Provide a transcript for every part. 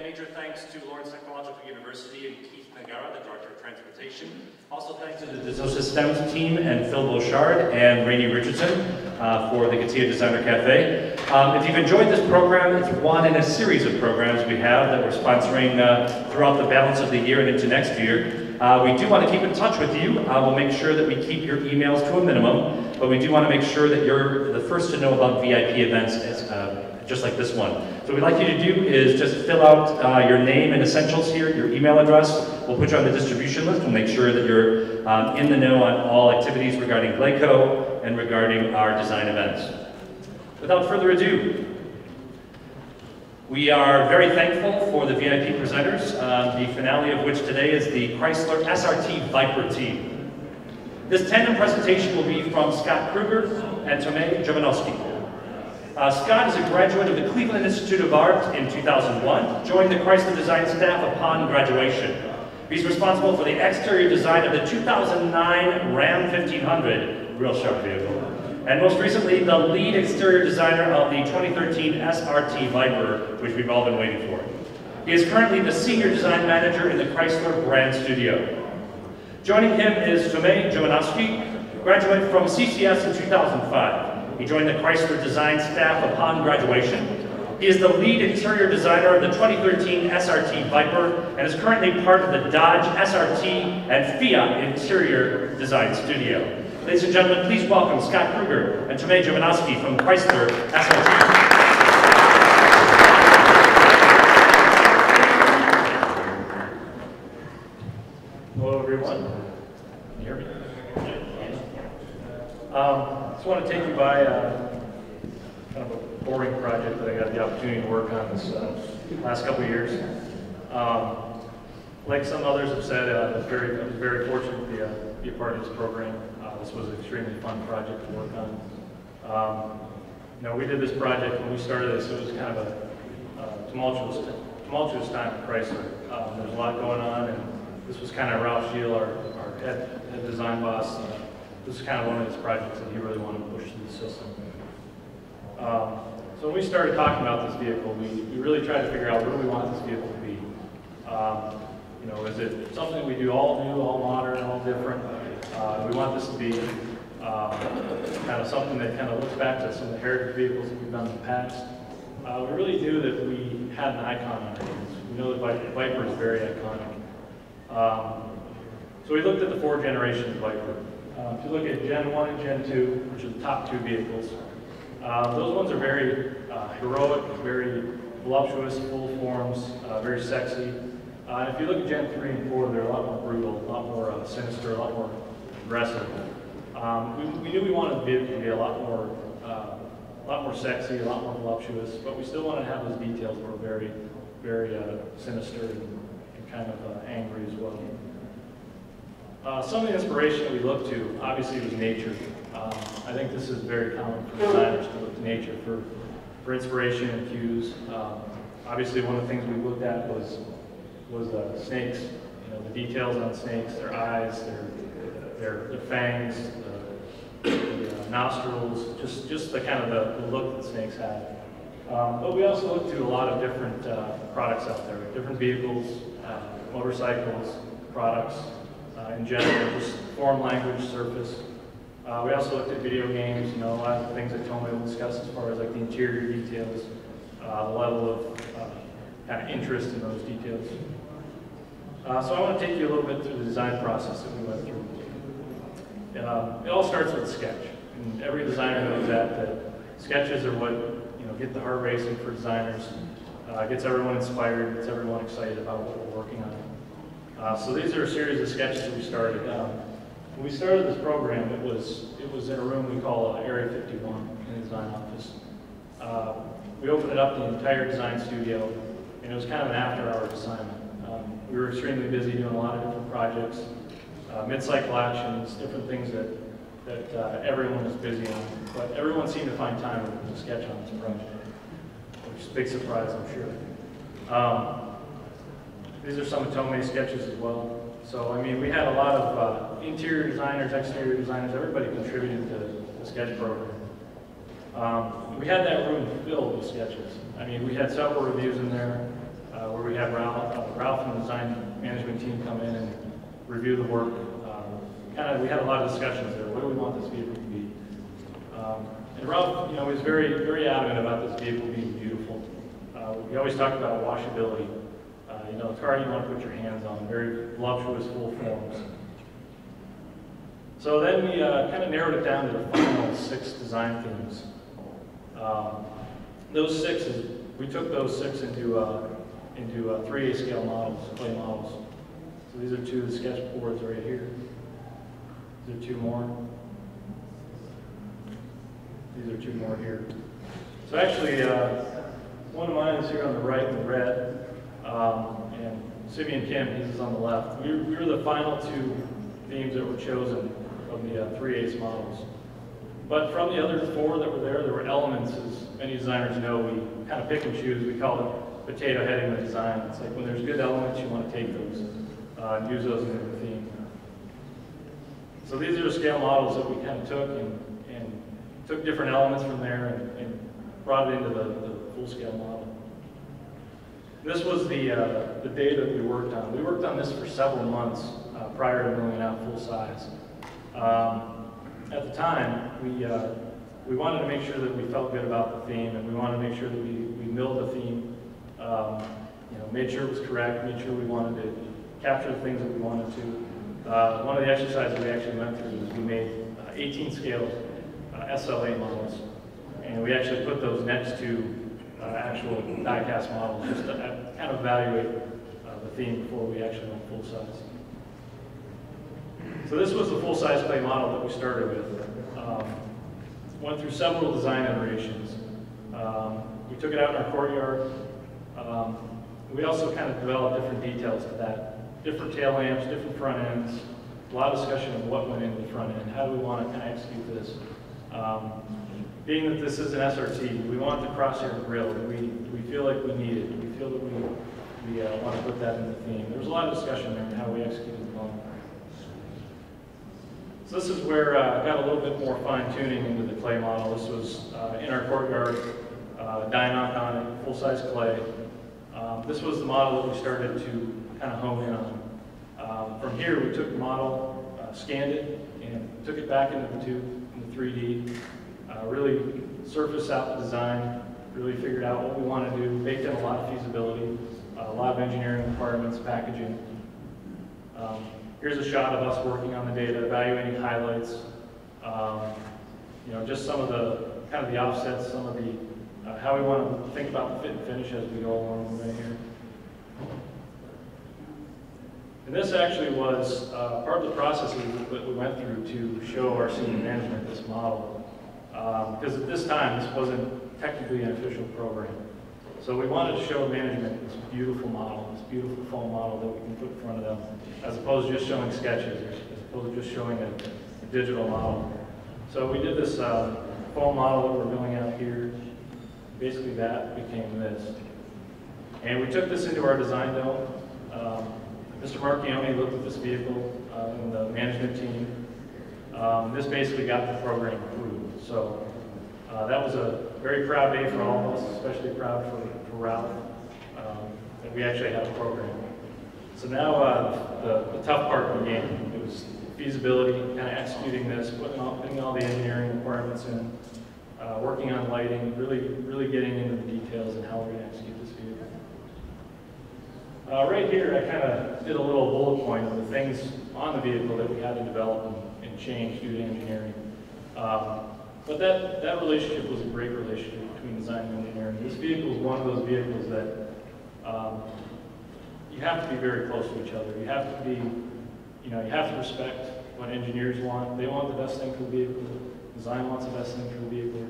major thanks to Lawrence Technological University and Keith Nagara, the Director of Transportation. Also thanks to the Dassault Systems team and Phil Beauchard and Rainey Richardson for the CATIA Designer Cafe. If you've enjoyed this program, it's one in a series of programs we have that we're sponsoring throughout the balance of the year and into next year. We do want to keep in touch with you. We'll make sure that we keep your emails to a minimum, but we do want to make sure that you're the first to know about VIP events just like this one. So what we'd like you to do is just fill out your name and essentials here, your email address. We'll put you on the distribution list. We'll make sure that you're in the know on all activities regarding GLACO and regarding our design events. Without further ado, we are very thankful for the VIP presenters, the finale of which today is the Chrysler SRT Viper team. This tandem presentation will be from Scott Kruger and Tomei Jovanovski. Scott is a graduate of the Cleveland Institute of Art in 2001, joined the Chrysler design staff upon graduation. He's responsible for the exterior design of the 2009 Ram 1500, real sharp vehicle, and most recently the lead exterior designer of the 2013 SRT Viper, which we've all been waiting for. He is currently the senior design manager in the Chrysler brand studio. Joining him is Tomei Jovanovski, graduate from CCS in 2005. He joined the Chrysler design staff upon graduation. He is the lead interior designer of the 2013 SRT Viper and is currently part of the Dodge SRT and Fiat interior design studio. Ladies and gentlemen, please welcome Scott Kruger and Tomei Jovanovski from Chrysler SRT. Hello, everyone. Can you hear me? I just want to take you by kind of a boring project that I got the opportunity to work on this last couple of years. Like some others have said, I was very fortunate to be a part of this program. This was an extremely fun project to work on. We did this project when we started this. It was kind of a tumultuous time at Chrysler. There's a lot going on, and this was kind of Ralph Scheel, our head design boss. This is kind of one of his projects that he really wanted to push through the system. So when we started talking about this vehicle, we really tried to figure out what do we want this vehicle to be. Is it something we do all new, all modern, all different? We want this to be kind of something that kind of looks back to some of the heritage vehicles that we've done in the past. We really knew that we had an icon on our hands. We know that the Viper is very iconic. So we looked at the 4 generations of Viper. If you look at Gen 1 and Gen 2, which are the top 2 vehicles, those ones are very heroic, very voluptuous, full forms, very sexy. And if you look at Gen 3 and 4, they're a lot more brutal, a lot more sinister, a lot more aggressive. We knew we wanted the vehicle to be a lot more sexy, a lot more voluptuous, but we still wanted to have those details that were very, very sinister and kind of angry as well. Some of the inspiration that we looked to, obviously, was nature. I think this is very common for designers to look to nature for inspiration and cues. Obviously, one of the things we looked at was snakes. The details on snakes, their eyes, their fangs, the nostrils, just the kind of the look that snakes had. But we also looked to a lot of different products out there, different vehicles, motorcycles, products. In general, just form, language, surface. We also looked at video games, a lot of the things that Tomei will discuss as far as like the interior details, the level of kind of interest in those details. So I want to take you a little bit through the design process that we went through. It all starts with a sketch, and every designer knows that sketches are what get the heart racing for designers, gets everyone inspired, gets everyone excited about what we're working on. So these are a series of sketches that we started. When we started this program, it was in a room we call Area 51 in the design office. We opened it up the entire design studio, and it was kind of an after-hours assignment. We were extremely busy doing a lot of different projects, mid-cycle actions, different things that everyone was busy on. But everyone seemed to find time to sketch on this project, which is a big surprise, I'm sure. These are some of Tomei's sketches as well. So, we had a lot of interior designers, exterior designers, everybody contributed to the sketch program. We had that room filled with sketches. We had several reviews in there. where we have Ralph and the design management team come in and review the work. We had a lot of discussions there. What do we want this vehicle to be? And Ralph, was very, very adamant about this vehicle being beautiful. We always talk about washability. A car you want to put your hands on, very voluptuous, full forms. So then we kind of narrowed it down to the final 6 design themes. Those 6 we took those 6 into 3A scale models, clay models. So these are 2 of the sketch boards right here. These are 2 more. These are 2 more here. So actually, one of mine is here on the right in red, and Simeon Kim, he's on the left. We were the final 2 themes that were chosen from the 3A's models. But from the other 4 that were there were elements, as many designers know, we kind of pick and choose. We call it potato heading the design. It's like when there's good elements, you want to take those and use those in the theme. So these are the scale models that we kind of took and took different elements from there and brought it into the full-scale model. This was the day that we worked on. We worked on this for several months prior to milling out full size. At the time, we wanted to make sure that we felt good about the theme, and we wanted to make sure that we milled the theme, made sure it was correct, made sure we wanted to capture the things that we wanted to. One of the exercises we actually went through was we made 18 scale SLA models, and we actually put those next to actual die-cast models just to kind of evaluate the theme before we actually went full size. So this was the full-size clay model that we started with. Went through several design iterations. We took it out in our courtyard. We also kind of developed different details to that. Different tail lamps, different front ends. A lot of discussion of what went into the front end. How do we want to kind of execute this? Being that this is an SRT, we want the crosshair grille. We feel like we need it. We feel that we want to put that in the theme. There was a lot of discussion there on how we executed the model. So this is where I got a little bit more fine-tuning into the clay model. This was in our courtyard, die-knock on it, full-size clay. This was the model that we started to kind of hone in on. From here, we took the model, scanned it, and took it back into the tube, into 3D. Really surfaced out the design, really figured out what we want to do, baked in a lot of feasibility, a lot of engineering requirements, packaging. Here's a shot of us working on the data, evaluating highlights, just some of the kind of the offsets, some of the how we want to think about the fit and finish as we go along right here. And this actually was part of the process that we went through to show our senior management this model. Because at this time, this wasn't technically an official program. So we wanted to show management this beautiful model, this beautiful foam model that we can put in front of them, as opposed to just showing sketches, or as opposed to just showing a digital model. So we did this foam model that we're milling out here. Basically that became this. And we took this into our design dome. Mr. Marchione looked at this vehicle and the management team. This basically got the program approved. So that was a very proud day for all of us, especially proud for Ralph, that we actually had a program. So now the tough part began. It was feasibility, kind of executing this, putting all the engineering requirements in, working on lighting, really getting into the details and how we're going to execute this vehicle. Right here, I kind of did a little bullet point of the things on the vehicle that we had to develop and change due to engineering. But that relationship was a great relationship between design and engineering. This vehicle is one of those vehicles that you have to be very close to each other. You have to be, you have to respect what engineers want. They want the best thing for the vehicle. Design wants the best thing for the vehicle.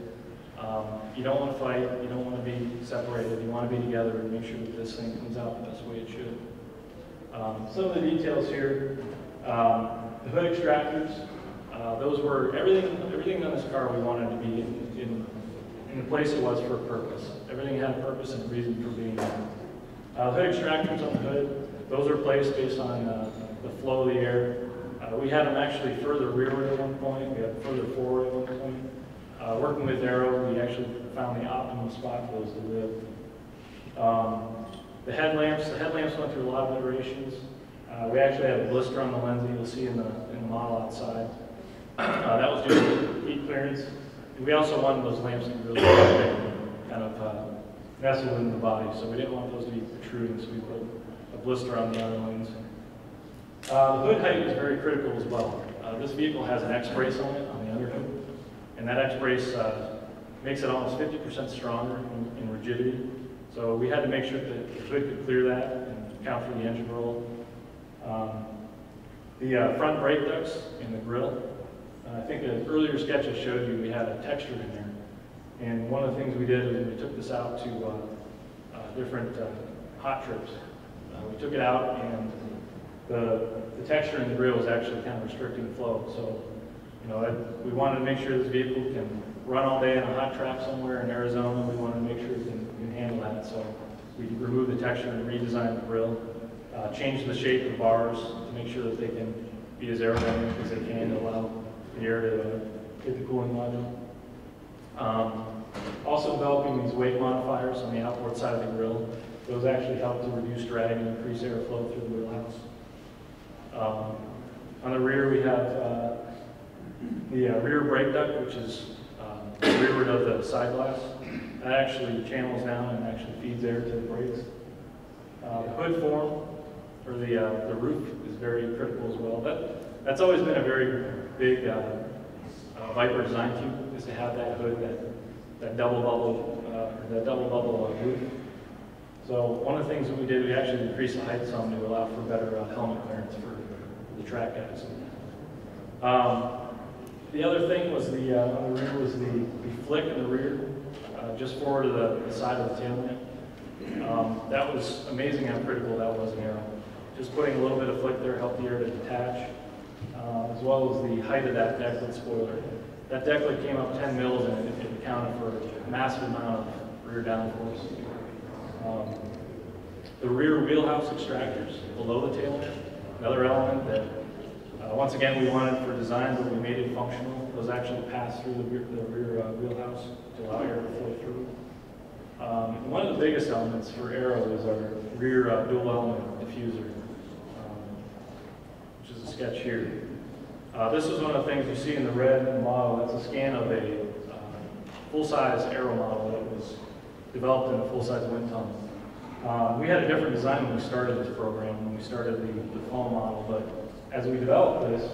You don't want to fight. You don't want to be separated. You want to be together and make sure that this thing comes out the best way it should. Some of the details here. The hood extractors. Those were everything on this car we wanted to be in the place it was for a purpose. Everything had a purpose and a reason for being there. Hood extractors on the hood, those are placed based on the flow of the air. We had them actually further rearward at one point. We had further forward at one point. Working with Aero, we actually found the optimum spot for those to live. The headlamps went through a lot of iterations. We actually have a blister on the lens that you'll see in the model outside. That was due to heat clearance. And we also wanted those lamps to be really kind of nestled in the body, so we didn't want those to be protruding, so we put a blister on the other lanes. The hood height is very critical as well. This vehicle has an X-brace on it, on the underhood, and that X-brace makes it almost 50% stronger in rigidity. So we had to make sure that the hood could clear that and account for the engine roll. The front brake ducts and the grille. I think an earlier sketch I showed you, we had a texture in there. And one of the things we did is we took this out to different hot trips. We took it out, and the texture in the grille was actually kind of restricting flow. So, you know, we wanted to make sure this vehicle can run all day on a hot track somewhere in Arizona. We wanted to make sure it can handle that. So we removed the texture and redesigned the grille, changed the shape of the bars to make sure that they can be as aerodynamic as they can to allow the air to hit the cooling module. Also developing these weight modifiers on the outboard side of the grille. Those actually help to reduce drag and increase airflow through the wheelhouse. On the rear we have the rear brake duct, which is rearward of the side glass. That actually channels down and actually feeds air to the brakes. The hood form, or the roof, is very critical as well. That's always been a very big Viper design cue, is to have that hood, that double bubble roof. So one of the things that we did, we actually increased the height some to allow for better helmet clearance for the track guys. The other thing was on the rear was the flick in the rear, just forward to the side of the tail lamp. That was amazing how critical that was in aero. Just putting a little bit of flick there helped the air to detach, as well as the height of that deck lid spoiler. That deck lid came up 10 mils, and it accounted for a massive amount of rear downforce. The rear wheelhouse extractors below the tail lamp, another element that once again we wanted for design, but we made it functional. Those actually pass through the rear wheelhouse to allow air to flow through. One of the biggest elements for aero is our rear dual element diffuser, which is a sketch here. This is one of the things you see in the red model. That's a scan of a full-size aero model that was developed in a full-size wind tunnel. We had a different design when we started this program, when we started the foam model, but as we developed this,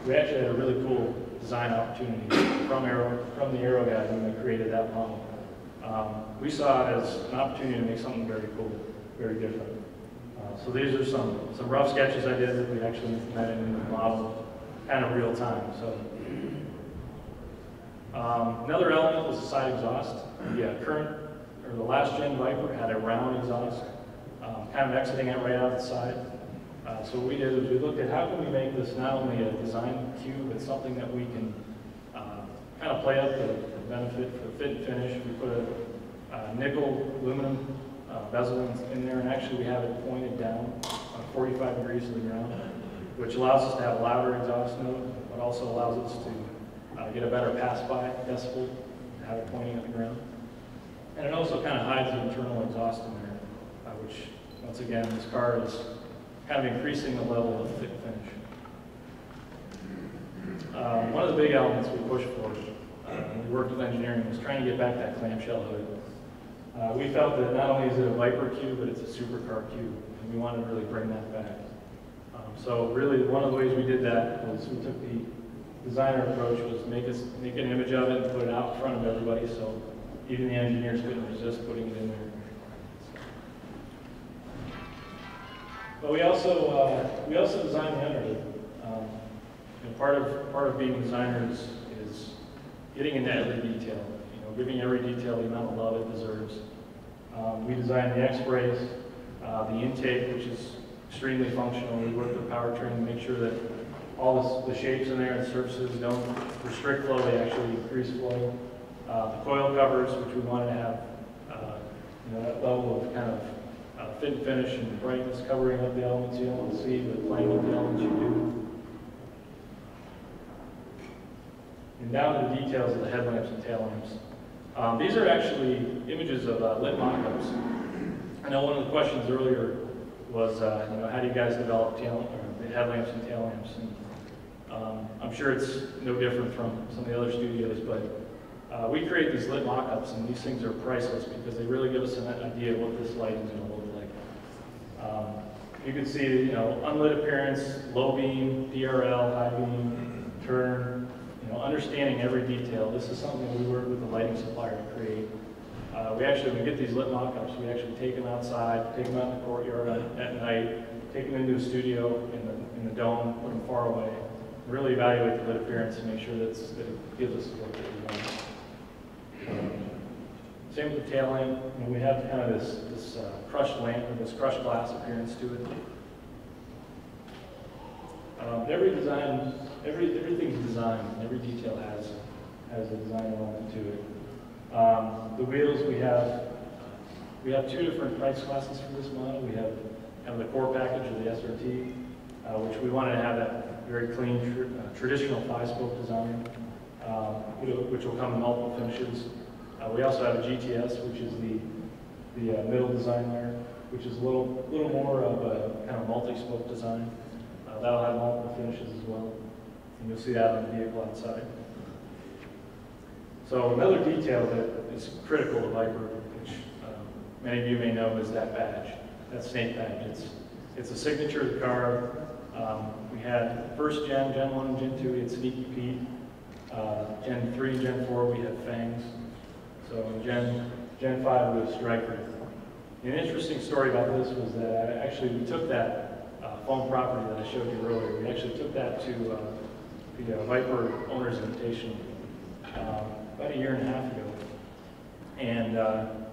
we actually had a really cool design opportunity from the aero guys when they created that model. We saw it as an opportunity to make something very cool, very different. So these are some rough sketches I did that we actually implemented in the model, kind of real time. So another element was the side exhaust. The last gen Viper had a round exhaust, kind of exiting it right out the side. So what we did is we looked at how can we make this not only a design cue, but something that we can kind of play up the benefit for fit and finish. We put a nickel aluminum bezel in there, and actually we have it pointed down 45 degrees to the ground, which allows us to have a louder exhaust note, but also allows us to get a better pass-by decibel, to have it pointing at the ground. And it also kind of hides the internal exhaust in there, which, once again, this car is kind of increasing the level of fit finish. One of the big elements we pushed for when we worked with engineering was trying to get back that clamshell hood. We felt that not only is it a Viper cube, but it's a supercar cube, and we wanted to really bring that back. So really, one of the ways we did that was we took the designer approach was make an image of it and put it out in front of everybody, so even the engineers couldn't resist putting it in there. But we also designed the underhood. And part of being a designer is getting into every detail. You know, giving every detail the amount of love it deserves. We designed the X-brace, the intake, which is extremely functional. We worked with powertrain to make sure that all the shapes in there and surfaces don't restrict flow; they actually increase flow. The coil covers, which we wanted to have, that level of kind of fit and finish and brightness, covering up the elements you don't want to see, but playing with the elements you do. And down to the details of the headlamps and tail lamps. These are actually images of lit mock-ups. I know one of the questions earlier was, you know, how do you guys develop the headlamps and tail lamps? And I'm sure it's no different from some of the other studios, but we create these lit mock-ups, and these things are priceless because they really give us an idea of what this lighting is going to look like. You can see, you know, unlit appearance, low beam, DRL, high beam, turn, you know, understanding every detail. This is something that we work with the lighting supplier to create. When we get these lit mock-ups, we actually take them outside, take them out in the courtyard at night, take them into a studio in the dome, put them far away, really evaluate the lit appearance and make sure that it gives us the look that we want. Same with the tail lamp. You know, we have kind of this crushed lamp, or this crushed glass appearance to it. Everything's designed, every detail has a design element to it. The wheels, we have two different price classes for this model. We have kind of the core package, or the SRT, which we wanted to have that very clean, traditional 5-spoke design, which will come in multiple finishes. We also have a GTS, which is the middle design there, which is a little more of a kind of multi-spoke design. That'll have multiple finishes as well, and you'll see that on the vehicle outside. So another detail that is critical to Viper, which many of you may know, is that badge, that snake badge. It's a signature of the car. We had first gen, Gen 1 and Gen 2, we had Sneaky Pete. Gen 3 and Gen 4, we had Fangs. So in Gen 5, we had Striker. An interesting story about this was that actually we took that foam property that I showed you earlier, we actually took that to the Viper Owners Invitation about a year and a half ago. And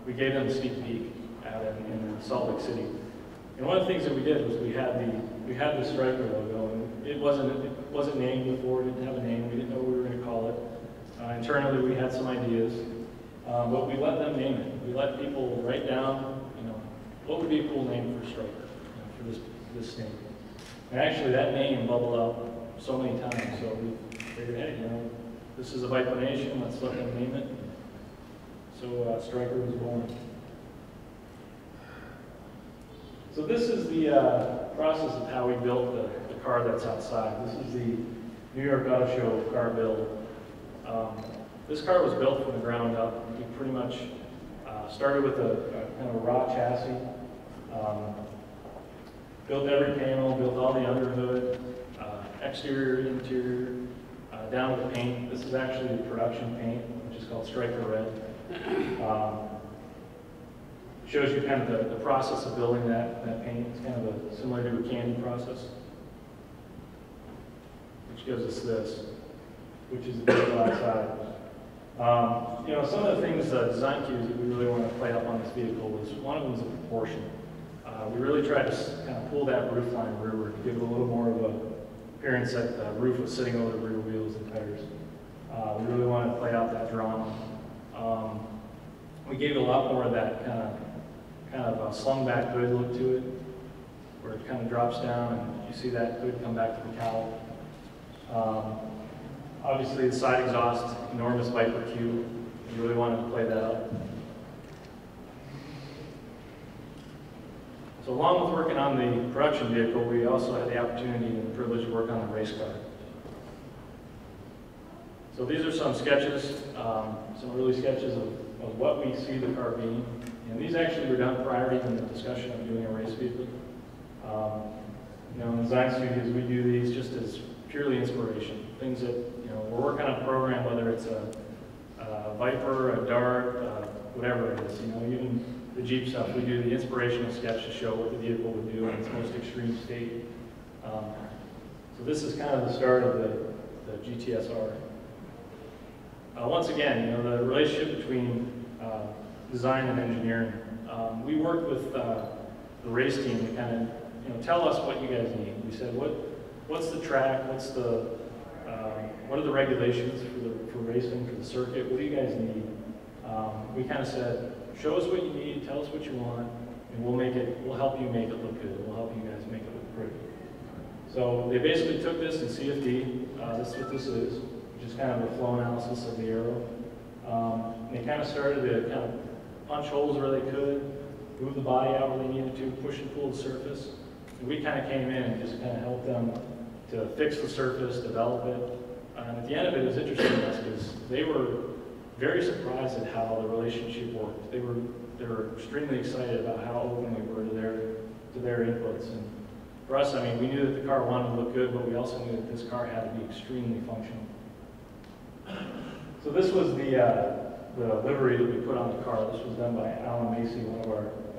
we gave them a sneak peek out in Salt Lake City. And one of the things that we did was we had the Striker logo, and it wasn't named before, it didn't have a name, we didn't know what we were going to call it. Internally, we had some ideas, but we let them name it. We let people write down, you know, what would be a cool name for Striker, you know, for this snake. And actually, that name bubbled up so many times, so we figured, hey, you know, this is a Viper Nation, let's let them name it. So Striker was born. So this is the process of how we built the car that's outside. This is the New York Auto Show car build. This car was built from the ground up. We pretty much started with a kind of a raw chassis, built every panel, built all the underhood, exterior, interior, down to the paint. This is actually the production paint, which is called Striker Red. Shows you kind of the process of building that paint. It's kind of similar to a candy process, which gives us this, which is the vehicle outside. You know, some of the things, design cues that we really want to play up on this vehicle was, one of them is the proportion. We really tried to kind of pull that roof line rearward to give it a little more of an appearance that the roof was sitting over the rear wheels and tires. We really wanted to play out that drama. We gave it a lot more of that kind of slung back hood look to it, where it kind of drops down and you see that hood come back to the cowl. Obviously the side exhaust, enormous Viper Q. We really wanted to play that up. So along with working on the production vehicle, we also had the opportunity and the privilege to work on the race car. So these are some sketches, some early sketches of what we see the car being. And these actually were done prior to even the discussion of doing a race vehicle. You know, in design studios, we do these just as purely inspiration. Things that, you know, we're working on a program, whether it's a Viper, a Dart, whatever it is. You know, even the Jeep stuff, we do the inspirational sketch to show what the vehicle would do in its most extreme state. So this is kind of the start of the GTSR. Once again, you know, the relationship between design and engineering. We worked with the race team to kind of, you know, tell us what you guys need. We said, what's the track? What are the regulations for racing, for the circuit? What do you guys need? We kind of said, show us what you need, tell us what you want, and we'll help you make it look good. We'll help you guys make it look pretty. So they basically took this in CFD. This is what this is, which is kind of a flow analysis of the aero. And they kind of started to kind of punch holes where they could. move the body out where they needed to, push and pull the surface. And we kind of came in and just kind of helped them to fix the surface, develop it. And at the end of it was interesting to us because they were very surprised at how the relationship worked. They were extremely excited about how open we were to their inputs. And for us, I mean, we knew that the car wanted to look good, but we also knew that this car had to be extremely functional. So this was the livery that we put on the car. This was done by Alan Macy, one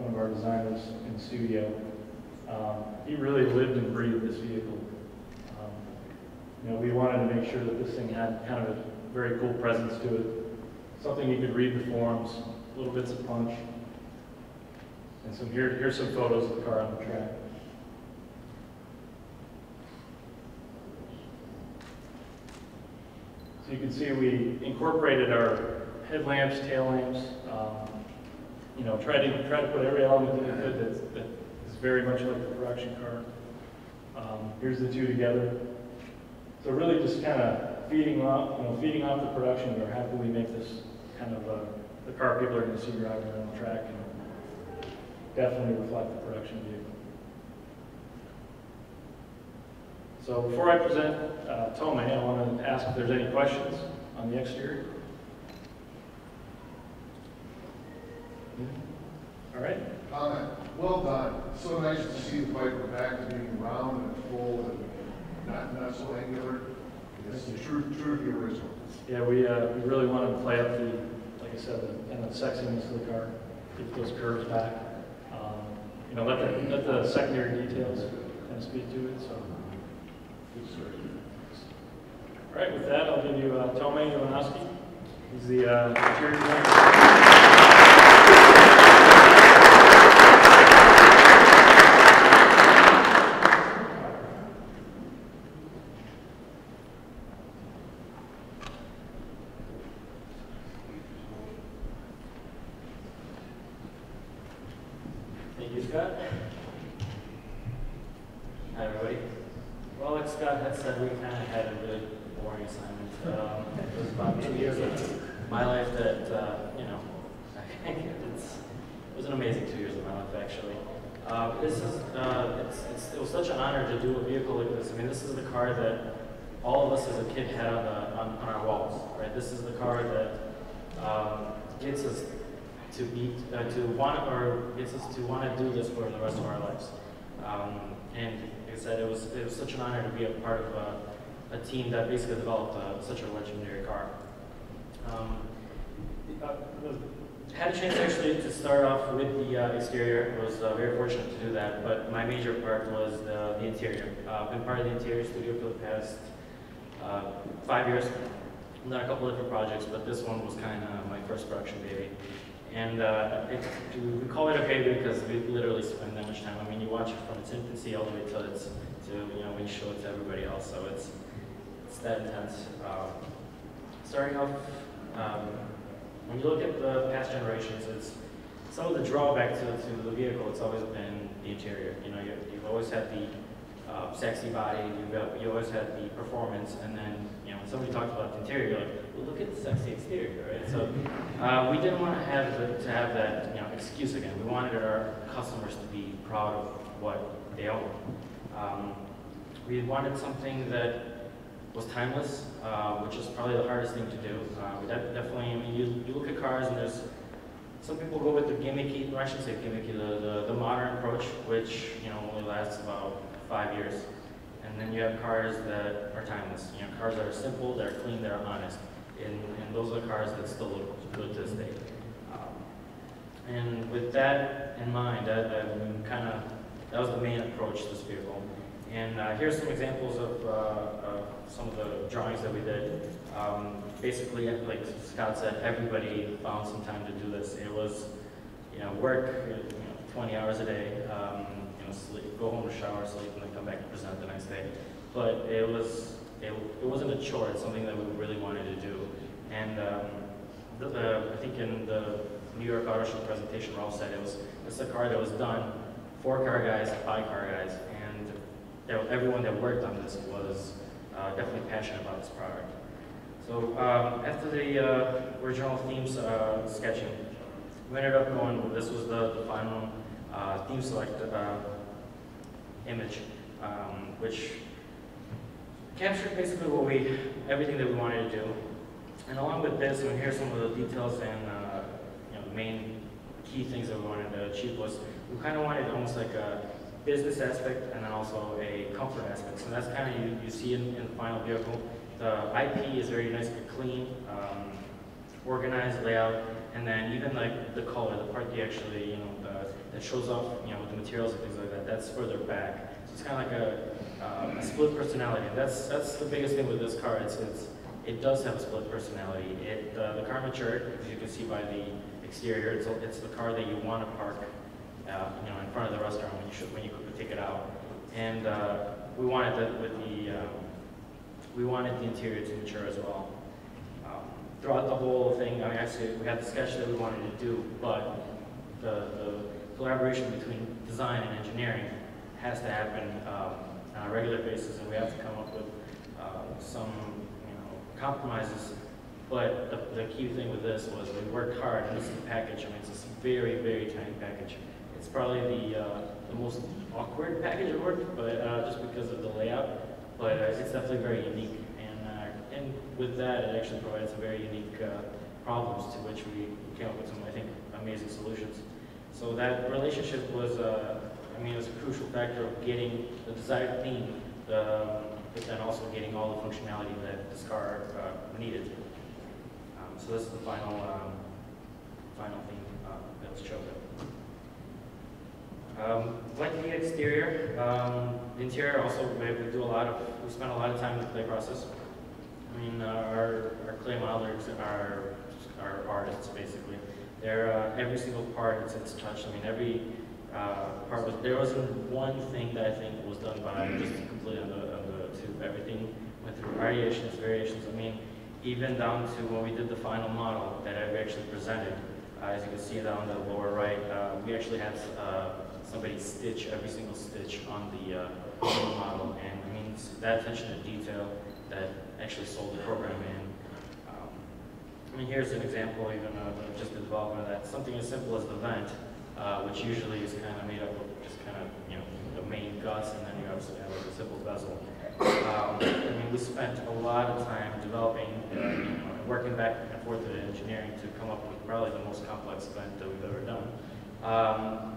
of our designers in the studio. He really lived and breathed this vehicle. You know, we wanted to make sure that this thing had kind of a very cool presence to it. Something you could read the forms, little bits of punch. And so here's some photos of the car on the track. So you can see we incorporated our headlamps, tail lamps, you know, try to put every element that we could that is very much like the production car. Here's the two together. So really just kind of feeding off the production or how can we make this kind of the car people are going to see driving around the track and definitely reflect the production vehicle. So before I present Tome, I want to ask if there's any questions on the exterior. All right. Comment. Well done. So nice to see the bike back to being round and full and not so angular. It's true to the original. Yeah, we really wanted to play up the, like I said, the kind of sexiness of the car, get those curves back. You know, let the secondary details kind of speak to it. So. All right, with that, I'll give you Tome Iwanowski. He's the interior designer. Thank you, Scott. Hi, everybody. Well, like Scott had said, we kind of had a really boring assignment. It was about 2 years of my life that, you know, I think it was an amazing 2 years of my life, actually. It was such an honor to do a vehicle like this. I mean, this is the car that all of us as a kid had on our walls, right? This is the car that gets us to gets us to want to do this for the rest of our lives. And like I said, it was such an honor to be a part of a team that basically developed such a legendary car. Had a chance actually to start off with the exterior. I was very fortunate to do that, but my major part was the interior. I've been part of the interior studio for the past 5 years. I've done a couple different projects, but this one was kind of my first production baby. And we call it a baby because we literally spend that much time. I mean, you watch it from its infancy all the way till when you show it to everybody else. So it's that intense. Starting off, when you look at the past generations, it's some of the drawback to the vehicle. It's always been the interior. You know, you've always had the sexy body. You always had the performance, and then when somebody talks about the interior, you're like, well, look at the sexy exterior, right? So we didn't want to have that excuse again. We wanted our customers to be proud of what they own. We wanted something that was timeless, which is probably the hardest thing to do. Definitely, I mean, you look at cars and there's some people go with the gimmicky, or I shouldn't say gimmicky, the modern approach, which only lasts about 5 years. And then you have cars that are timeless. Cars that are simple, that are clean, that are honest. And those are the cars that still look good to this day. And with that in mind, that was the main approach to this vehicle. And here's some examples of some of the drawings that we did. Basically, like Scott said, everybody found some time to do this. It was, work, 20 hours a day, sleep, go home to shower, sleep, and then come back and present the next day. But it wasn't a chore. It's something that we really wanted to do. And I think in the New York Auto Show presentation, Ralph said it's a car that was done for car guys, by car guys, and everyone that worked on this was definitely passionate about this product. So after the original themes sketching, we ended up going with, this was the final theme select image, which captured basically everything that we wanted to do. And along with this, and here's some of the details and the main key things that we wanted to achieve was we kind of wanted almost like a business aspect and then also a comfort aspect. So that's kind of you see in the final vehicle. The IP is very nice and clean, organized layout, and then even like the color, the part that actually that shows off with the materials and things like that. That's further back. So it's kind of like a split personality. And that's the biggest thing with this car. It does have a split personality. The car matured, as you can see by the exterior. It's the car that you want to park, in front of the restaurant when you take it out. And we wanted that with we wanted the interior to mature as well. Throughout the whole thing, I mean, actually, we had the sketch that we wanted to do, but the collaboration between design and engineering has to happen on a regular basis, and we have to come up with some compromises. But the key thing with this was we worked hard, and this is the package. I mean, it's a very, very tiny package. It's probably the most awkward package I've worked, but just because of the layout. But it's definitely very unique, and with that, it actually provides some very unique problems to which we came up with some, I think, amazing solutions. So that relationship was, it was a crucial factor of getting the desired theme, but then also getting all the functionality that this car needed. So this is the final theme that was chosen. Like the exterior, the interior also, we spent a lot of time in the clay process. I mean, our clay modelers are artists, basically. They're, every single part it's touched. I mean, every part there wasn't one thing that I think was done by just completely on the tube. Everything went through variations. I mean, even down to when we did the final model that I actually presented. As you can see down the lower right, we actually had somebody stitch every single stitch on the model, and I mean that attention to detail that actually sold the program in. I mean, here's an example even of just the development of that. Something as simple as the vent, which usually is kind of made up of just kind of the main guts, and then you obviously have like a simple bezel. I mean, we spent a lot of time developing, working back and forth with engineering to come up with probably the most complex vent that we've ever done.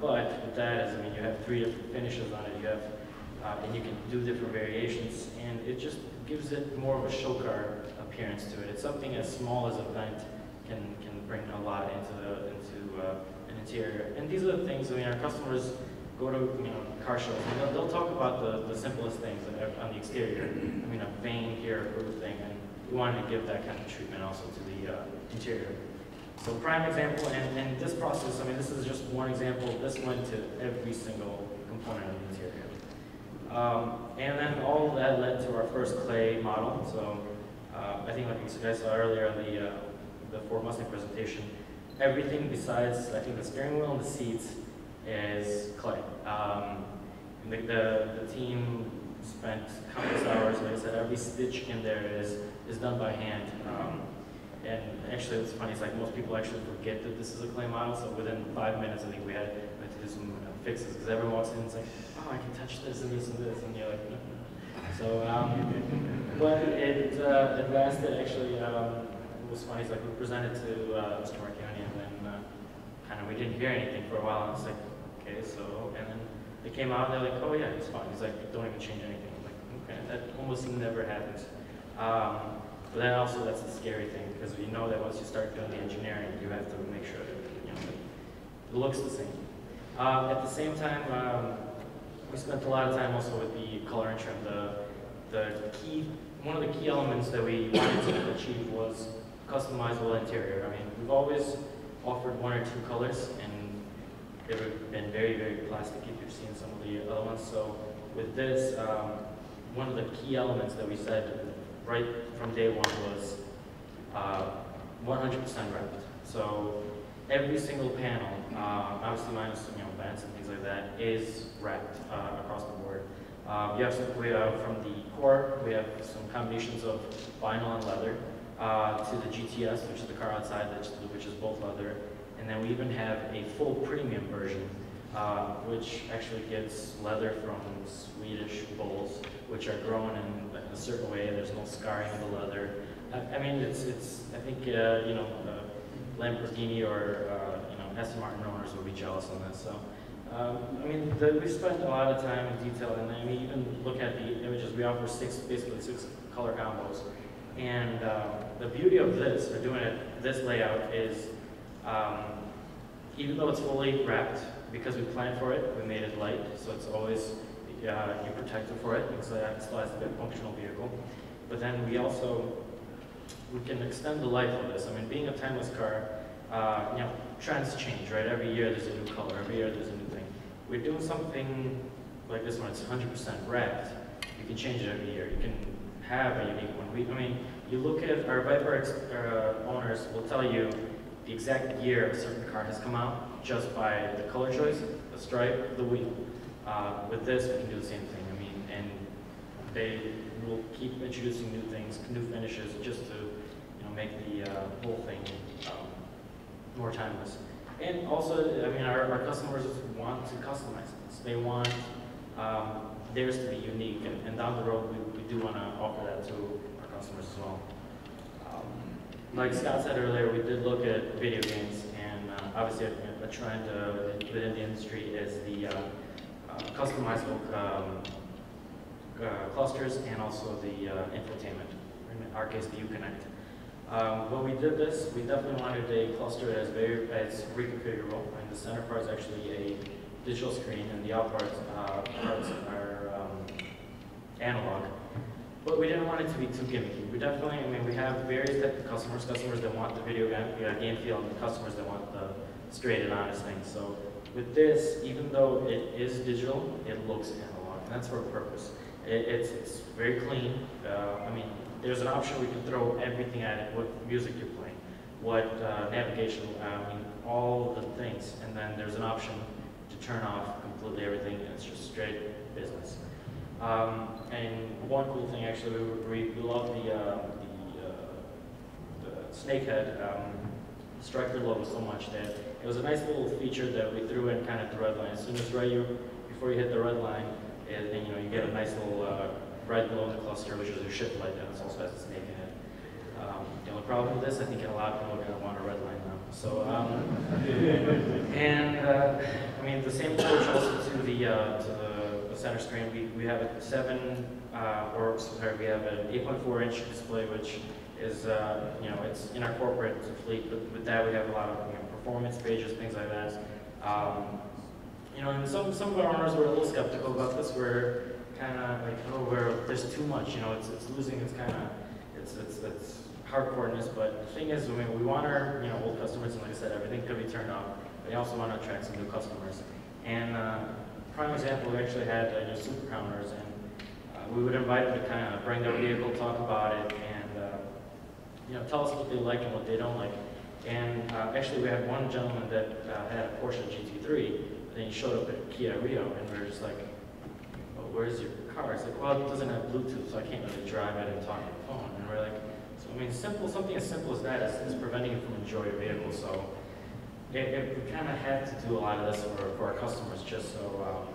But with that, I mean, you have 3 different finishes on it. You have, and you can do different variations, and it just gives it more of a show car appearance to it. It's something as small as a vent can bring a lot into an interior. And these are the things. I mean, our customers go to car shows, and they'll talk about the simplest things on the exterior. I mean, a vane here, a roof thing, and we wanted to give that kind of treatment also to the interior. So prime example, and this process, I mean, this is just one example. This went to every single component of the interior. And then all of that led to our first clay model. So I think like you guys saw earlier on the Ford Mustang presentation, everything besides, I think, the steering wheel and the seats is clay. The team spent countless hours. Like I said, every stitch in there is done by hand. And actually, what's funny is like most people actually forget that this is a clay model. So within 5 minutes, I think we had to do some fixes because everyone walks in and it's like, oh, I can touch this and this and this, and you're like, no. So, but it lasted actually. It was funny. It's like we presented to Mr. Marchioni, and then kind of we didn't hear anything for a while. And it's like, okay, so, and then they came out and they're like, oh yeah, it's fine. He's like, don't even change anything. I'm like, okay, that almost never happens. But then also that's the scary thing, because you know that once you start doing the engineering, you have to make sure that it looks the same. At the same time, we spent a lot of time also with the color and trim. One of the key elements that we wanted to achieve was customizable interior. I mean, we've always offered 1 or 2 colors, and they've been very, very plastic if you've seen some of the other ones. So with this, one of the key elements that we said right from day one was 100% wrapped. So every single panel, obviously minus vents and things like that, is wrapped across the board. We have from the core, we have some combinations of vinyl and leather, to the GTS, which is the car outside, which is both leather. And And then we even have a full premium version, which actually gets leather from Swedish bulls, which are grown in a certain way. There's no scarring of the leather. I mean, I think, Lamborghini or, Aston Martin owners would be jealous on this. So, I mean, we spent a lot of time in detail, and I mean, even look at the images. We offer basically six color combos. And the beauty of this, or doing it this layout, is even though it's fully wrapped, because we planned for it, we made it light, so it's always, you're protected for it, because it still has to be a functional vehicle. But then we can extend the life of this. I mean, being a timeless car, trends change, right? Every year there's a new color, every year there's a new thing. We're doing something like this one, it's 100% wrapped. You can change it every year. You can have a unique one. I mean, you look at our Viper owners will tell you the exact year a certain car has come out just by the color choice, the stripe, the wheel. With this, we can do the same thing. I mean, and they will keep introducing new things, new finishes, just to make the whole thing more timeless. And also, I mean, our customers want to customize this. They want theirs to be unique, and down the road, we do want to offer that to our customers as well. Like Scott said earlier, we did look at video games, and obviously a trend within the industry is the customizable clusters and also the infotainment, in our case the Uconnect. When we did this, we definitely wanted a cluster that is reconfigurable, and the center part is actually a digital screen, and the out parts are analog. But we didn't want it to be too gimmicky. We definitely, I mean, we have various types of customers that want the video game feel, and customers that want the straight and honest thing. So with this, even though it is digital, it looks analog, and that's for a purpose. It's very clean. I mean, there's an option we can throw everything at it, what music you're playing, what navigation, I mean, all the things. And then there's an option to turn off completely everything, and it's just straight business. And one cool thing, actually, we love the snakehead striker logo so much that it was a nice little feature that we threw in kind of the red line. As soon as before you hit the red line, you get a nice little red glow in the cluster, which is a shift light, and it also has a snake in it. The only problem with this, I think a lot of people are going to want a red line now. So, I mean, the same approach also to the center screen. We have a we have an 8.4-inch display, which is, it's in our corporate fleet. But with that, we have a lot of performance pages, things like that. And some of our owners were a little skeptical about this. We're kind of like, there's too much. It's losing its kind of it's hardcoreness. But the thing is, we want our old customers, and like I said, everything could be turned off. But we also want to attract some new customers. And prime example, we actually had super counters, and we would invite them to kind of bring their vehicle, talk about it, and tell us what they like and what they don't like. And actually, we had one gentleman that had a Porsche GT3, and he showed up at Kia Rio, and we were just like, "Well, where's your car?" It's like, "Well, it doesn't have Bluetooth, so I can't really drive it and talk on the phone." And we're like, "So I mean, something as simple as that is preventing you from enjoying your vehicle." So we kind of had to do a lot of this for our customers, just so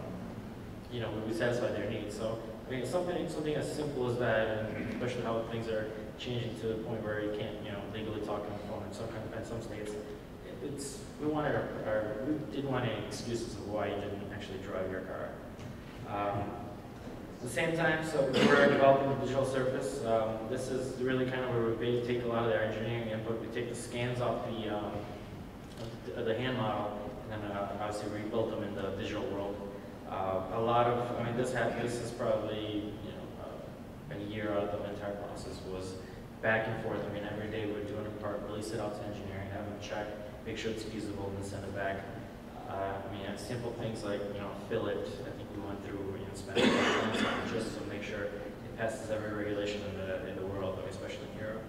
we satisfy their needs. So I mean, something as simple as that, and especially how things are changing to the point where you can't legally talk on the phone in some states. We didn't want any excuses of why you didn't actually drive your car. At the same time, so we're developing the digital surface. This is really kind of where we take a lot of their engineering input. We take the scans off the hand model, and then obviously rebuild them in the digital world. This is probably a year out of the entire process was back and forth. I mean, every day we're doing a part, release it out to engineering, have them check, make sure it's feasible, and then send it back. Simple things like fill it. I think we went through spent just to make sure it passes every regulation in the world, especially in Europe.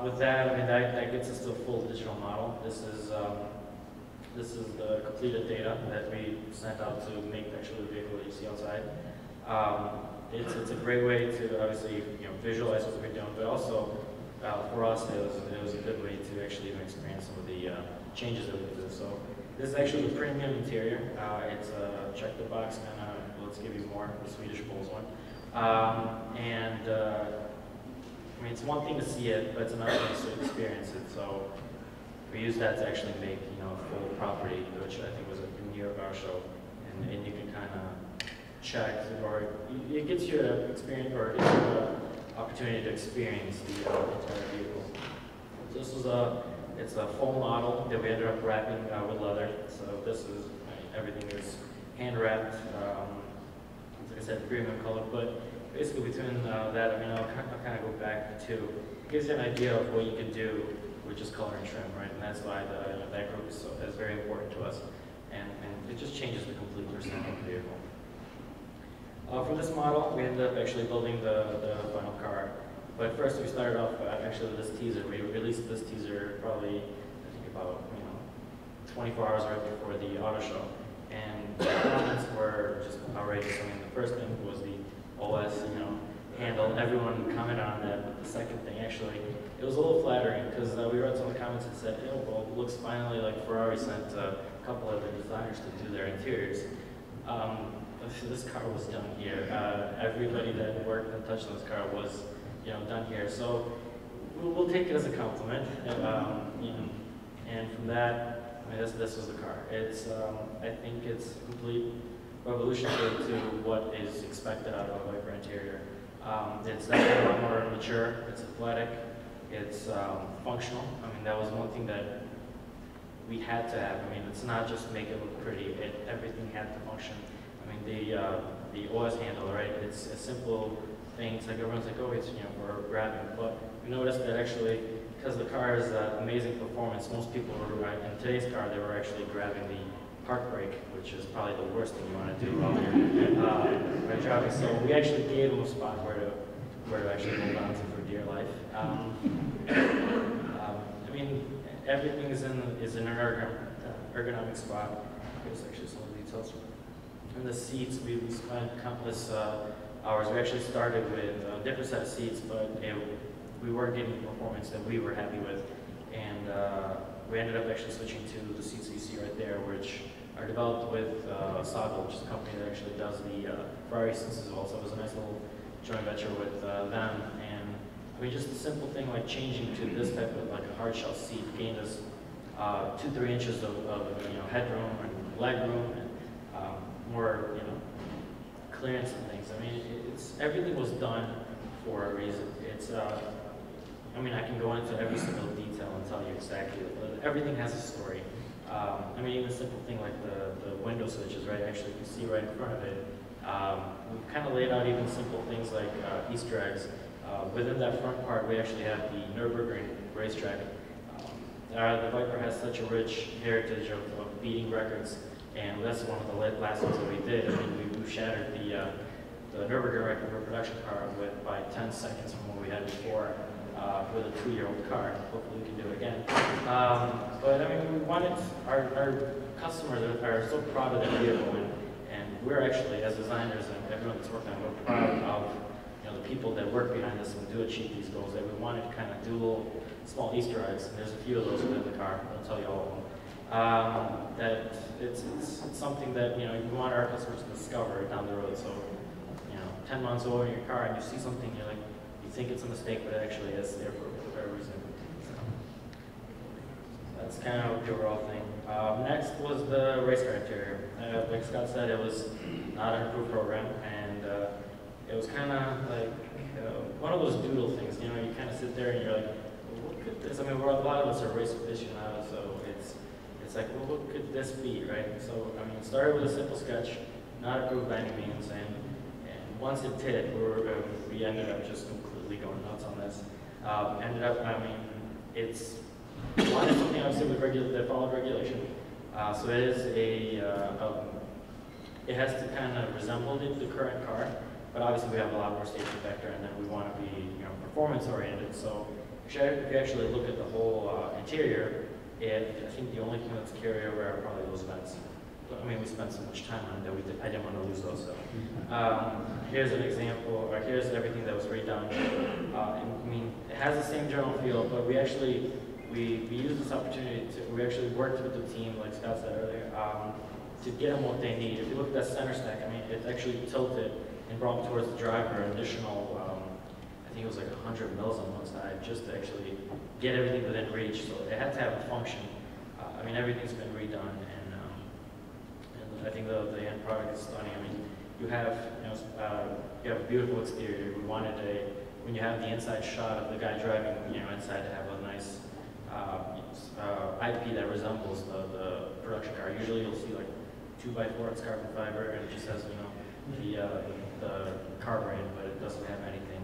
With that, I mean that gets us to a full digital model. This is the completed data that we sent out to make actually the vehicle that you see outside. It's a great way to obviously visualize what we're doing, but also for us, it was a good way to actually even experience some of the changes that we did. So this is actually the premium interior. It's a check the box kind of, let's give you more, the Swedish Bowls one. I mean, it's one thing to see it, but it's another thing to experience it. So we used that to actually make, you know, a full property, which I think was a New York Auto Show, and you can kind of check, or it gets you an experience, or it gives you an opportunity to experience the entire vehicle. So this was it's a full model that we ended up wrapping with leather. So this is, everything is hand wrapped. Like I said, premium color, but basically between that, I mean, I'll kind of go back to, it gives you an idea of what you can do with just color and trim, right? And that's why that group is very important to us. And it just changes the complete persona of the vehicle. For this model, we ended up actually building the final car. But first we started off actually with this teaser. We released this teaser probably, I think about, 24 hours right before the auto show. And the comments were just outrageous. I mean, the first thing was the OS, handle. Everyone commented on that. But the second thing, actually, it was a little flattering because we read some of the comments that said, "Oh, well, it looks finally like Ferrari sent a couple of the designers to do their interiors." This car was done here. Everybody that worked and touched on this car was, done here. So we'll take it as a compliment. And from that, I mean, this was the car. It's, I think it's complete revolutionary to what is expected out of a Viper interior. It's definitely a lot more mature. It's athletic. It's functional. I mean, that was one thing that we had to have. I mean, it's not just make it look pretty. Everything had to function. I mean, the OS handle, right? It's a simple thing. It's like everyone's like, oh, it's for grabbing. But we noticed that actually, because the car is amazing performance, most people were in today's car. They were actually grabbing the park brake, which is probably the worst thing you want to do while you're driving. So we actually gave them a spot where to actually hold on to for dear life. I mean, everything is in an ergonomic spot. Here's actually some of the details. And the seats, we spent countless hours. We actually started with a different set of seats, but we weren't getting the performance that we were happy with. And we ended up actually switching to the seats that you see right there, which are developed with Southfield, which is a company that actually does the Ferrari seats as well. So it was a nice little joint venture with them. And I mean, just a simple thing like changing to this type of like a hard shell seat gained us 2-3 inches of headroom and leg room and more clearance and things. I mean, everything was done for a reason. It's I mean, I can go into every single detail and tell you exactly. Everything has a story. I mean, even a simple thing like the window switches, right? Actually, you can see right in front of it. We've kind of laid out even simple things like Easter eggs. Within that front part, we actually have the Nürburgring racetrack. The Viper has such a rich heritage of beating records, and that's one of the last ones that we did. I mean, we shattered the Nürburgring record for a production car by 10 seconds from what we had before with a 2-year-old car. Hopefully we can do it again. But I mean, we wanted, our customers are so proud of their vehicle, and we're actually, as designers and everyone that's working on it, we're proud of the people that work behind us and do achieve these goals. That we wanted to kind of do little small Easter eggs, and there's a few of those within the car. I'll tell you all of them. That it's something that we want our customers to discover down the road. So 10 months over in your car and you see something, you think it's a mistake, but it actually is there for a reason. So that's kind of the overall thing. Next was the race car interior. Like Scott said, it was not an approved program, and it was kind of like one of those doodle things. You kind of sit there and you're like, well, what could this? I mean, a lot of us are race aficionados, so it's like, well, what could this be, right? So I mean, it started with a simple sketch, not approved by any means, and once it did, we ended up just completely going nuts on this. Ended up, I mean, it's something obviously that followed regulation. So it is it has to kind of resemble the current car, but obviously we have a lot more safety factor, and then we want to be performance oriented. So if you actually look at the whole interior, I think the only thing that's carryover are probably those vents. I mean, we spent so much time on it that I didn't want to lose those. So here's an example, or here's everything that was redone. And, I mean, it has the same general feel, but we actually we used this opportunity to worked with the team, like Scott said earlier, to get them what they need. If you look at that center stack, I mean, it actually tilted and brought towards the driver an additional, I think it was like 100 mils on one side, just to actually get everything within reach. So it had to have a function. I mean, everything's been redone, and I think the end product is stunning. I mean, you have a beautiful exterior. We wanted when you have the inside shot of the guy driving, inside, to have a nice IP that resembles the production car. Usually you'll see like 2x4, it's carbon fiber, and it just has the car brand, but it doesn't have anything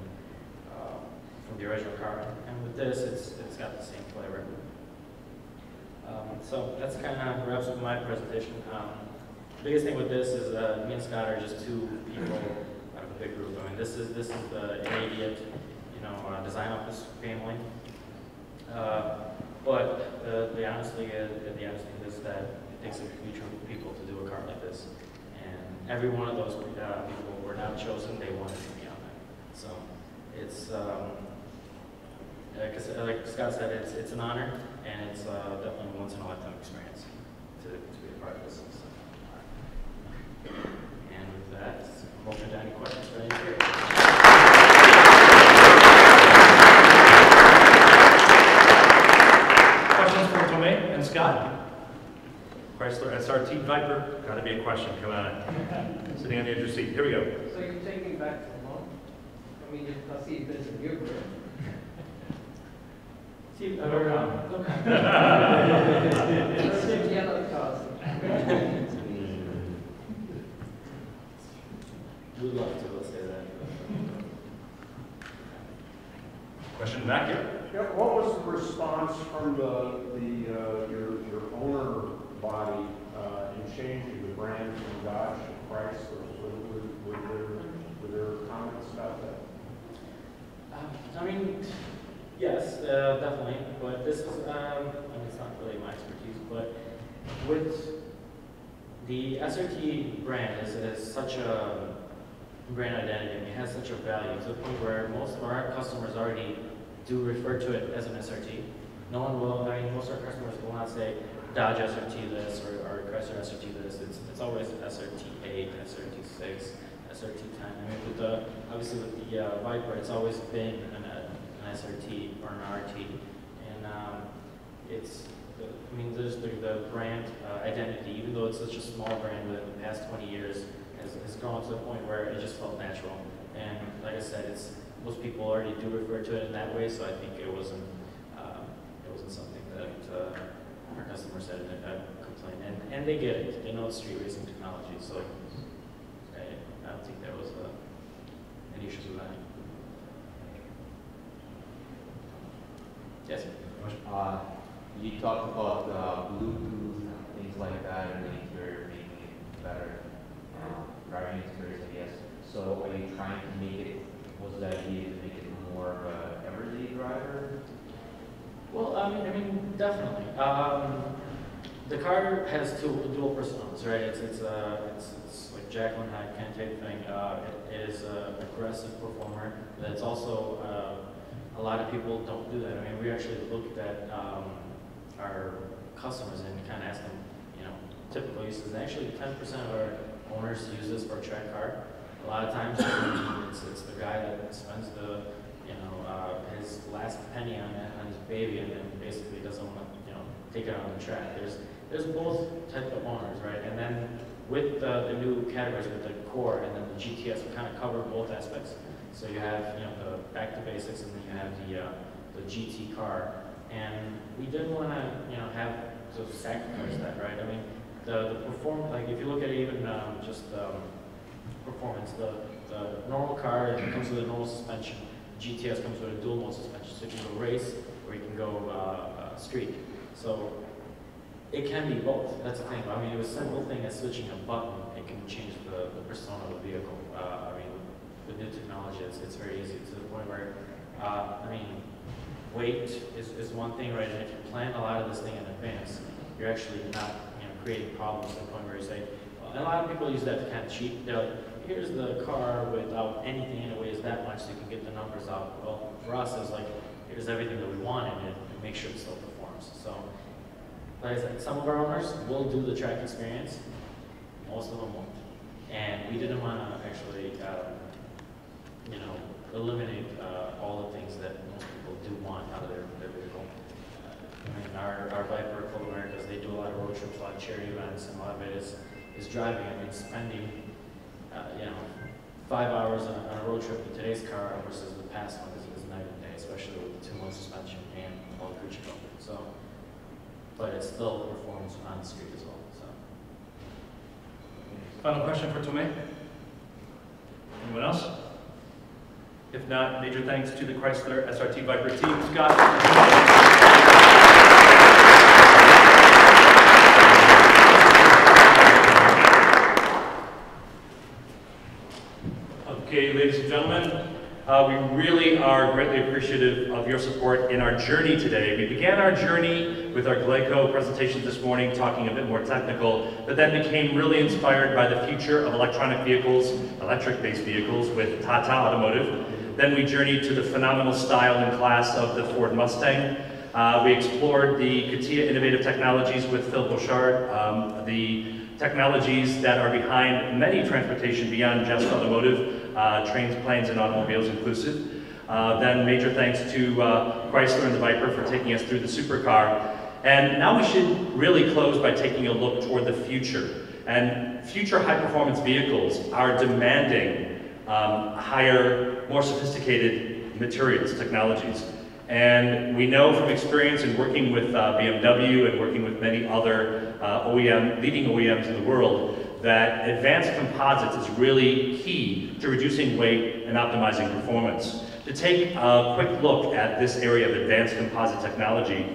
from the original car. And with this, it's got the same flavor. So that's kind of wraps up my presentation. The biggest thing with this is me and Scott are just two people out of a big group. I mean, this is the immediate, design office family. But the honest thing is that it takes a huge group of people to do a car like this. And every one of those people were not chosen, they wanted to be on that. So it's, like Scott said, it's an honor, and it's definitely a once-in-a-lifetime experience to be a part of this. And with that, I'm open to any questions for any. And Scott? Chrysler SRT Viper, gotta be a question, come on. Sitting on the edge of your seat, here we go. So you're taking me back to the moment? I mean, I see this in your group. See, Yellow cars. We'd love to, let's say that. Question back here. Yeah, what was the response from your owner body in changing the brand from Dodge to Chrysler? Were there comments about that? I mean, yes, definitely. But this is, I mean, it's not really my expertise, but with the SRT brand is such a brand identity, and it has such a value to the point where most of our customers already do refer to it as an SRT. No one will, I mean, most of our customers will not say Dodge SRT this or Chrysler SRT this. It's always SRT8, SRT6, SRT10. I mean, with obviously with the Viper, it's always been an SRT or an RT. And I mean, there's the brand identity, even though it's such a small brand within the past 20 years, has grown to the point where it just felt natural. And like I said, most people already do refer to it in that way, so I think it wasn't something that our customers had a complaint. And they get it. They know it's street racing technology, so I don't think there was any issues with that. Yes? You talked about Bluetooth, things like that, and the interior making it better, driving experience, I guess. So are you trying to make it, was the idea to make it more of an everyday driver? Well, I mean, definitely. The car has dual personas, right? It's like Jacqueline had Ken type thing. It is an aggressive performer. That's also a lot of people don't do that. I mean, we actually looked at our customers and kind of asked them, typical uses. And actually, 10% of our owners use this for a track car. A lot of times, it's the guy that spends his last penny on his baby, and then basically doesn't want to, take it on the track. There's both types of owners, right? And then with the new categories, with the core and then the GTS, we kind of cover both aspects. So you have, the back to basics, and then you have the GT car. And we didn't want to, have to sacrifice that, right? I mean, the performance, like if you look at even just performance, the normal car, it comes with a normal suspension. GTS comes with a dual mode suspension, so you can go race or you can go street. So it can be both. That's the thing. I mean, it was a simple thing as switching a button. It can change the persona of the vehicle. I mean, with new technology, it's very easy to the point where, I mean, weight is one thing, right? And if you plan a lot of this thing in advance, you're actually not, creating problems to the point where you say, and a lot of people use that to kind of cheat. They're like, here's the car without anything and it weighs that much so you can get the numbers out. Well, for us, it's like, here's everything that we want in it and make sure it still performs. So, like I said, some of our owners will do the track experience, most of them won't. And we didn't want to actually, you know, eliminate all the things that most people do want out of their vehicle. I mean, our Viper Club Americas, they do a lot of road trips, a lot of charity events, and a lot of it is driving. I mean, spending, you know, 5 hours on a road trip in today's car versus the past one is night and day, especially with the 2-month suspension and all the creature comfort. So, but it still performs on the street as well. So. Final question for Tomei? Anyone else? If not, major thanks to the Chrysler SRT Viper team. Scott. Okay, ladies and gentlemen, we really are greatly appreciative of your support in our journey today. We began our journey with our Gleico presentation this morning, talking a bit more technical, but then became really inspired by the future of electronic vehicles, electric-based vehicles with Tata Automotive. Then we journeyed to the phenomenal style and class of the Ford Mustang. We explored the CATIA innovative technologies with Phil Bouchard, the technologies that are behind many transportation beyond just automotive, trains, planes, and automobiles inclusive. Then major thanks to Chrysler and the Viper for taking us through the supercar. And now we should really close by taking a look toward the future. And future high-performance vehicles are demanding higher, more sophisticated materials, technologies. And we know from experience in working with BMW and working with many other leading OEMs in the world that advanced composites is really key to reducing weight and optimizing performance. To take a quick look at this area of advanced composite technology,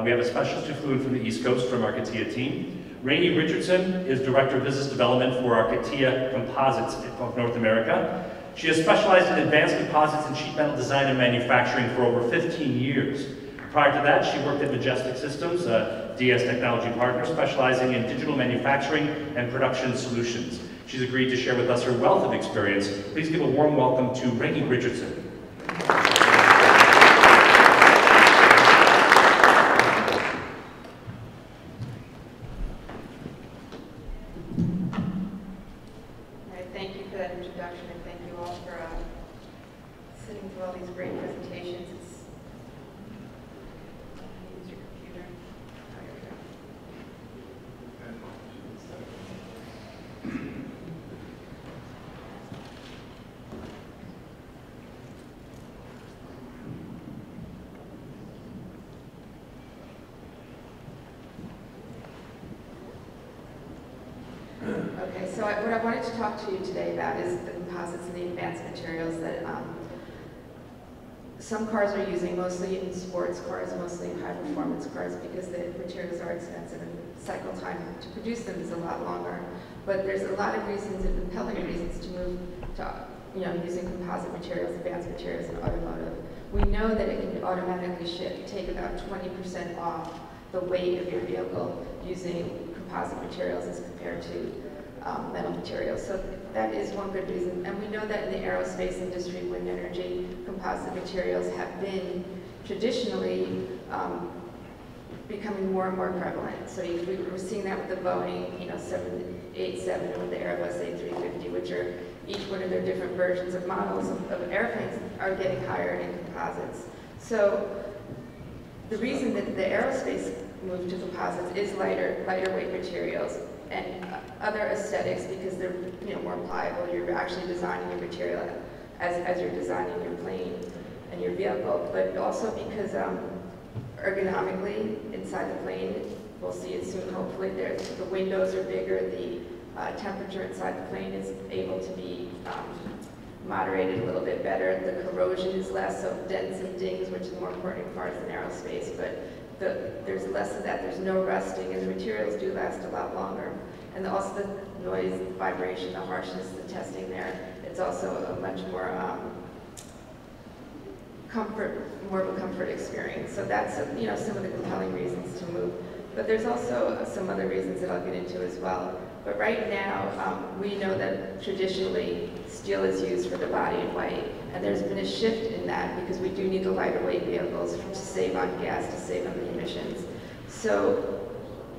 we have a specialist who flew in from the East Coast from our CATIA team. Rainey Richardson is Director of Business Development for our CATIA Composites of North America. She has specialized in advanced composites and sheet metal design and manufacturing for over 15 years. Prior to that, she worked at Majestic Systems, a DS technology partner specializing in digital manufacturing and production solutions. She's agreed to share with us her wealth of experience. Please give a warm welcome to Rainey Richardson. Thank you for that introduction, and thank you all for sitting through all these great presentations. Use your computer. Oh, here we go. Okay, so what I wanted to talk to you today about is the composites and the advanced materials that some cars are using, mostly in sports cars, mostly in high-performance cars, because the materials are expensive and cycle time to produce them is a lot longer. But there's a lot of reasons and compelling reasons to move to using composite materials, advanced materials in automotive. We know that it can automatically take about 20% off the weight of your vehicle using composite materials as compared to metal materials. So that is one good reason. And we know that in the aerospace industry, wind energy, composite materials have been traditionally becoming more and more prevalent. So we're seeing that with the Boeing 787 and with the Airbus A350, which are each one of their different versions of models of airplanes are getting higher in composites. So the reason that the aerospace moved to composites is lighter weight materials and other aesthetics, because they're more pliable. You're actually designing your material as you're designing your plane and your vehicle, but also because ergonomically inside the plane, we'll see it soon hopefully, the windows are bigger, the temperature inside the plane is able to be moderated a little bit better, the corrosion is less, so dents and dings, which is more important in cars than aerospace, but there's less of that, there's no rusting, and the materials do last a lot longer. And also the noise, the vibration, the harshness, the testing there, it's also a much more more of a comfort experience. So that's some of the compelling reasons to move. But there's also some other reasons that I'll get into as well. But right now, we know that traditionally steel is used for the body in white, and there's been a shift in that because we do need the lighter weight vehicles to save on gas, to save on the emissions. So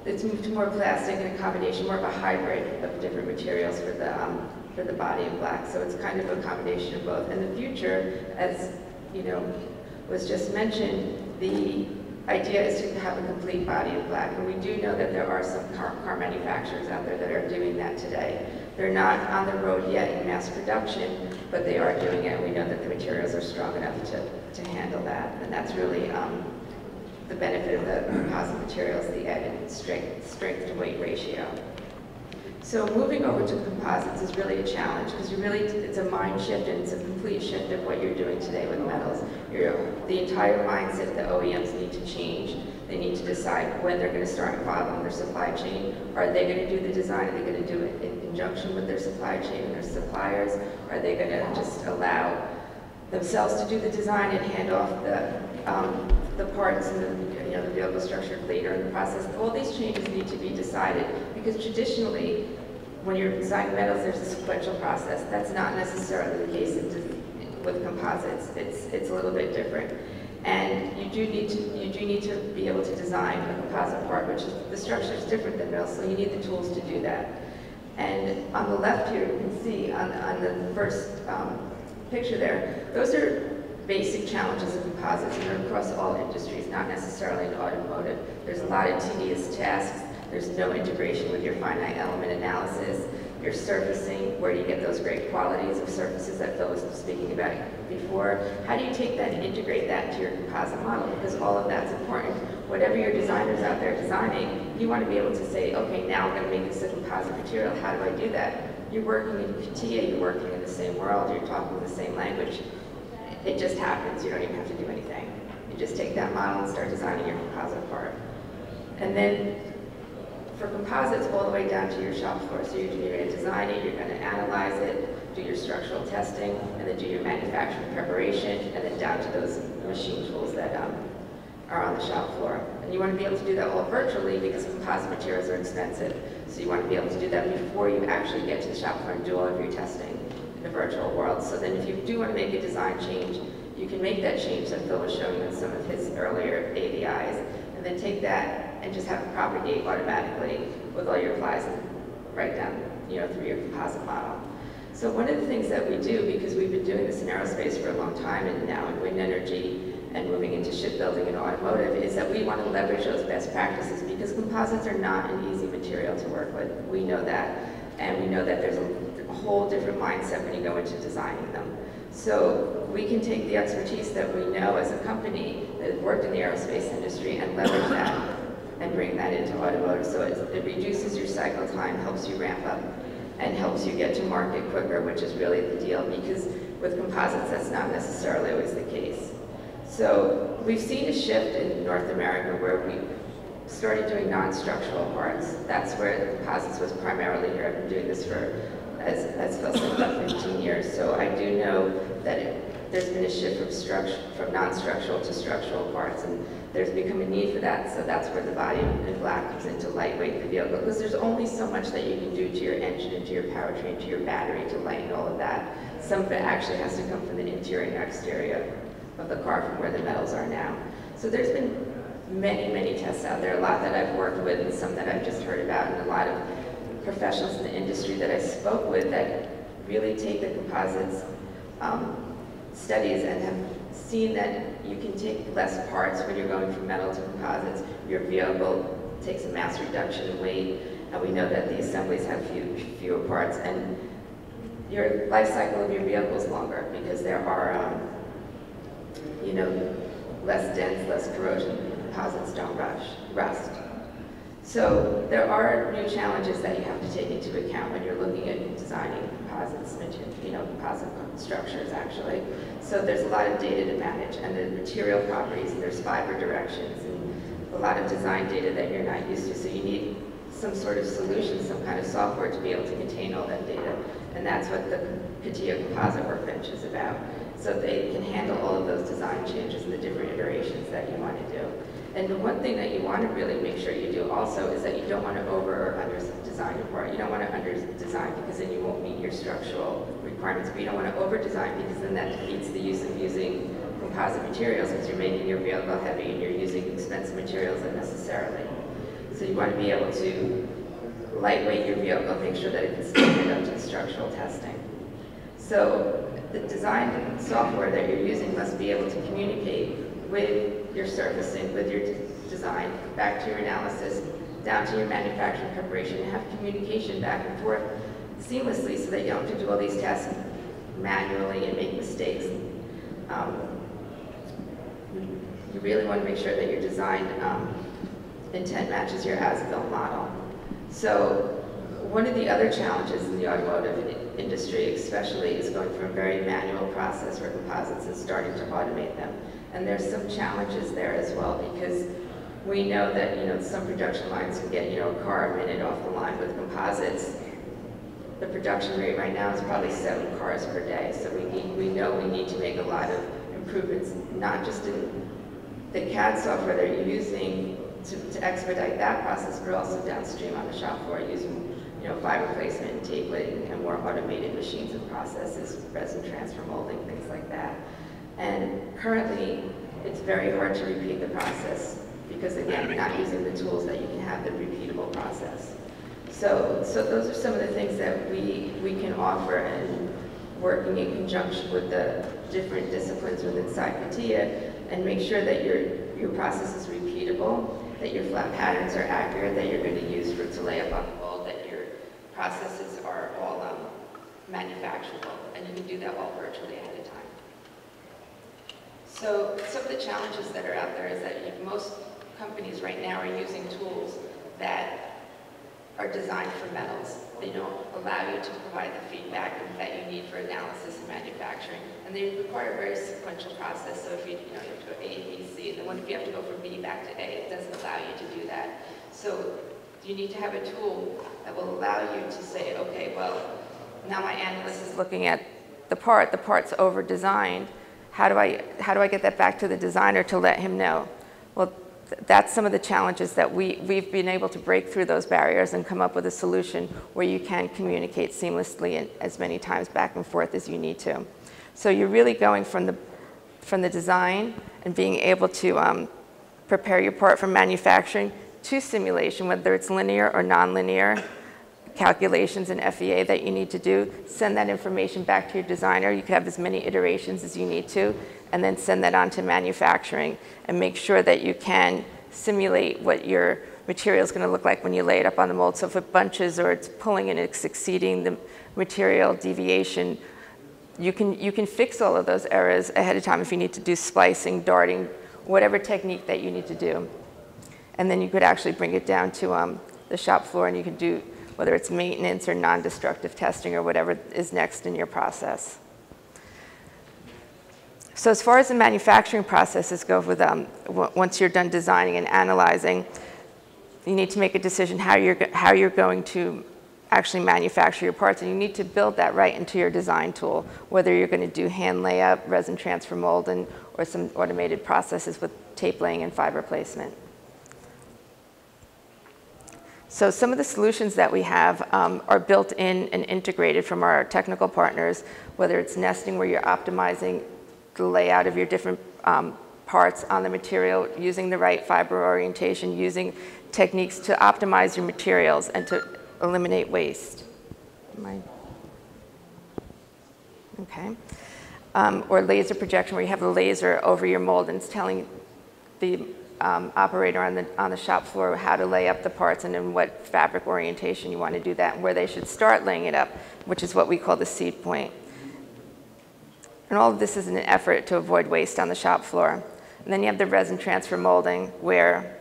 it's moved to more plastic and a combination, more of a hybrid of different materials for the body in black. So it's kind of a combination of both. In the future, as you know, was just mentioned, the idea is to have a complete body of black, and we do know that there are some car manufacturers out there that are doing that today. They're not on the road yet in mass production, but they are doing it, and we know that the materials are strong enough to handle that, and that's really the benefit of the composite materials, the added strength to weight ratio. So moving over to composites is really a challenge because it's a mind shift and it's a complete shift of what you're doing today with metals. The entire mindset the OEMs need to change. They need to decide when they're going to start following their supply chain. Are they going to do the design? Are they going to do it in conjunction with their supply chain and their suppliers? Are they going to just allow themselves to do the design and hand off the parts and the vehicle structure later in the process? All these changes need to be decided because traditionally, when you're designing metals, there's a sequential process. That's not necessarily the case with composites. It's a little bit different, and you do need to be able to design a composite part, which is the structure is different than metals, so you need the tools to do that. And on the left here, you can see on the first picture there, those are basic challenges of composites, and they're across all industries, not necessarily in automotive. There's a lot of tedious tasks. There's no integration with your finite element analysis. Your surfacing, where do you get those great qualities of surfaces that Phil was speaking about before? How do you take that and integrate that into your composite model? Because all of that's important. Whatever your designers out there designing, you want to be able to say, okay, now I'm going to make this a composite material. How do I do that? You're working in CATIA, you're working in the same world, you're talking the same language. It just happens. You don't even have to do anything. You just take that model and start designing your composite part. And then for composites, all the way down to your shop floor. So you're going to design it, you're going to analyze it, do your structural testing, and then do your manufacturing preparation, and then down to those machine tools that are on the shop floor. And you want to be able to do that all virtually because composite materials are expensive. So you want to be able to do that before you actually get to the shop floor and do all of your testing in the virtual world. So then if you do want to make a design change, you can make that change that Phil was showing in some of his earlier AVIs, and then take that and just have it propagate automatically with all your applies and right down, through your composite model. So one of the things that we do, because we've been doing this in aerospace for a long time and now in wind energy and moving into shipbuilding and automotive, is that we want to leverage those best practices because composites are not an easy material to work with. We know that, and we know that there's a whole different mindset when you go into designing them. So we can take the expertise that we know as a company that has worked in the aerospace industry and leverage that and bring that into automotive. So it reduces your cycle time, helps you ramp up, and helps you get to market quicker, which is really the deal, because with composites, that's not necessarily always the case. So we've seen a shift in North America where we started doing non-structural parts. That's where the composites was primarily here. I've been doing this for, as Phil said, about 15 years. So I do know that there's been a shift from non-structural to structural parts, and there's become a need for that, so that's where the body in black comes into lightweight the vehicle, because there's only so much that you can do to your engine and to your powertrain, to your battery, to lighten all of that. Some of it actually has to come from the interior and exterior of the car from where the metals are now. So there's been many, many tests out there, a lot that I've worked with and some that I've just heard about, and a lot of professionals in the industry that I spoke with that really take the composites studies and have seen that you can take less parts when you're going from metal to composites. Your vehicle takes a mass reduction in weight, and we know that the assemblies have fewer parts, and your life cycle of your vehicle is longer because there are, less dents, less corrosion. Composites don't rust. So there are new challenges that you have to take into account when you're looking at designing composites, composite structures actually. So there's a lot of data to manage, and the material properties, and there's fiber directions, and a lot of design data that you're not used to. So you need some sort of solution, some kind of software to be able to contain all that data. And that's what the CATIA composite workbench is about. So they can handle all of those design changes and the different iterations that you want to do. And the one thing that you want to really make sure you do also is that you don't want to over or under design your part. You don't want to under design because then you won't meet your structural requirements, but you don't want to over design because then that defeats the use of using composite materials because you're making your vehicle heavy and you're using expensive materials unnecessarily. So you want to be able to lightweight your vehicle, make sure that it can still get up to the structural testing. So the design software that you're using must be able to communicate with your surfacing, with your design, back to your analysis, down to your manufacturing preparation, and have communication back and forth seamlessly so that you don't have to do all these tests manually and make mistakes. You really want to make sure that your design intent matches your as-built model. So one of the other challenges in the automotive industry especially is going from a very manual process for composites and starting to automate them. And there's some challenges there as well because we know that some production lines can get a car a minute off the line with composites. The production rate right now is probably 7 cars per day. So we know we need to make a lot of improvements, not just in the CAD software that you're using to expedite that process, but also downstream on the shop floor using fiber placement and tape laying and more automated machines and processes, resin transfer molding, things like that. And currently, it's very hard to repeat the process because, again, you're not using the tools that you can have the repeatable process. So those are some of the things that we can offer, and working in conjunction with the different disciplines within CATIA and make sure that your process is repeatable, that your flat patterns are accurate, that you're going to use to lay up on the mold, that your processes are all manufacturable, and you can do that all virtually ahead of time. So some of the challenges that are out there is that most companies right now are using tools that are designed for metals. They don't allow you to provide the feedback that you need for analysis and manufacturing. And they require a very sequential process. So if you have to go A, B, C, and then if you have to go from B back to A, it doesn't allow you to do that. So you need to have a tool that will allow you to say, okay, well, now my analyst is looking at the part's over-designed. How do I get that back to the designer to let him know? Well, that's some of the challenges that we've been able to break through those barriers and come up with a solution where you can communicate seamlessly and as many times back and forth as you need to. So you're really going from the design and being able to prepare your part from manufacturing to simulation, whether it's linear or nonlinear calculations in FEA that you need to do. Send that information back to your designer. You can have as many iterations as you need to, and then send that on to manufacturing and make sure that you can simulate what your material is going to look like when you lay it up on the mold. So if it bunches or it's pulling and it's exceeding the material deviation, you can fix all of those errors ahead of time if you need to do splicing, darting, whatever technique that you need to do. And then you could actually bring it down to the shop floor, and you can do whether it's maintenance or non-destructive testing or whatever is next in your process. So as far as the manufacturing processes go, once you're done designing and analyzing, you need to make a decision how you're going to actually manufacture your parts, and you need to build that right into your design tool, whether you're going to do hand layup, resin transfer molding, or some automated processes with tape laying and fiber placement. So some of the solutions that we have are built in and integrated from our technical partners, whether it's nesting where you're optimizing the layout of your different parts on the material, using the right fiber orientation, using techniques to optimize your materials and to eliminate waste. Okay. Or laser projection where you have a laser over your mold and it's telling the operator on the shop floor how to lay up the parts and in what fabric orientation you want to do that and where they should start laying it up, which is what we call the seed point. And all of this is in an effort to avoid waste on the shop floor. And then you have the resin transfer molding where,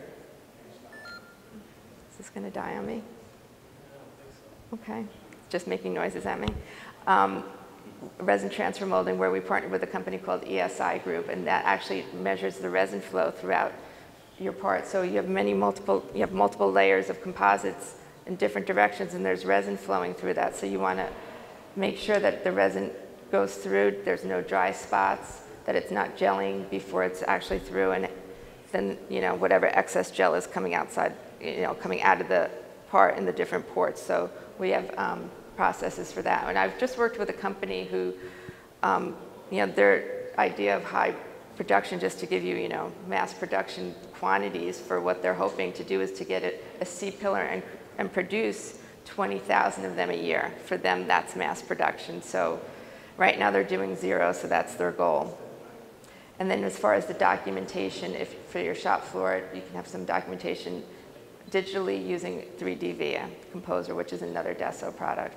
is this going to die on me? Okay, just making noises at me. Resin transfer molding where we partnered with a company called ESI Group, and that actually measures the resin flow throughout your part. So you have multiple layers of composites in different directions, and there's resin flowing through that. So you want to make sure that the resin goes through, there's no dry spots, that it's not gelling before it's actually through, and than, whatever excess gel is coming outside, coming out of the part in the different ports. So we have processes for that. And I've just worked with a company who, their idea of high production, just to give you, mass production quantities for what they're hoping to do is to get a C-pillar and produce 20,000 of them a year. For them, that's mass production. So right now they're doing 0, so that's their goal. And then as far as the documentation, if for your shop floor, you can have some documentation digitally using 3D via Composer, which is another Deso product.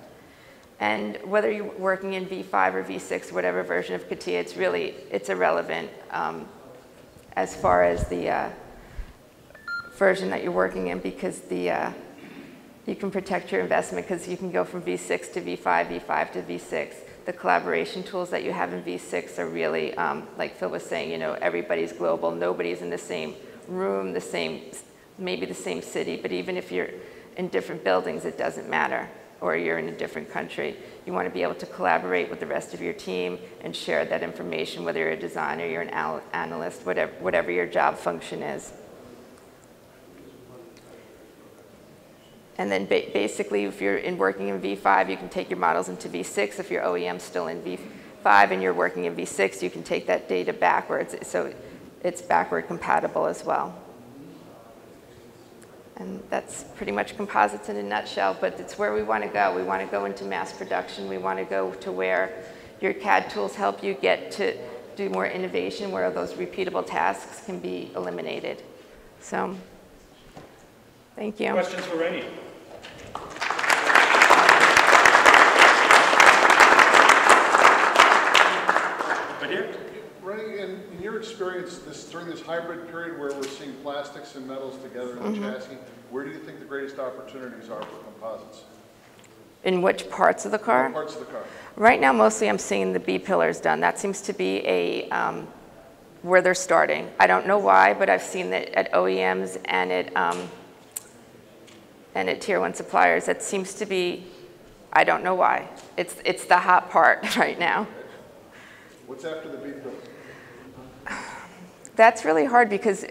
And whether you're working in V5 or V6, whatever version of CATIA, it's irrelevant as far as the version that you're working in, because you can protect your investment, because you can go from V6 to V5, V5 to V6. The collaboration tools that you have in V6 are really, like Phil was saying, everybody's global, nobody's in the same room, maybe the same city, but even if you're in different buildings, it doesn't matter, or you're in a different country. You want to be able to collaborate with the rest of your team and share that information, whether you're a designer, you're an analyst, whatever your job function is. And then basically, if you're working in V5, you can take your models into V6. If your OEM's still in V5 and you're working in V6, you can take that data backwards. So it's backward compatible as well. And that's pretty much composites in a nutshell, but it's where we want to go. We want to go into mass production. We want to go to where your CAD tools help you get to do more innovation, where those repeatable tasks can be eliminated. So, thank you. Questions for Rainey? Right here? Rennie, in your experience during this hybrid period where we're seeing plastics and metals together in the chassis, where do you think the greatest opportunities are for composites? In which parts of the car? What parts of the car? Right now, mostly I'm seeing the B pillars done. That seems to be where they're starting. I don't know why, but I've seen that at OEMs and at Tier 1 suppliers. That seems to be, I don't know why. It's the hot part right now. What's after the B pillars? That's really hard because,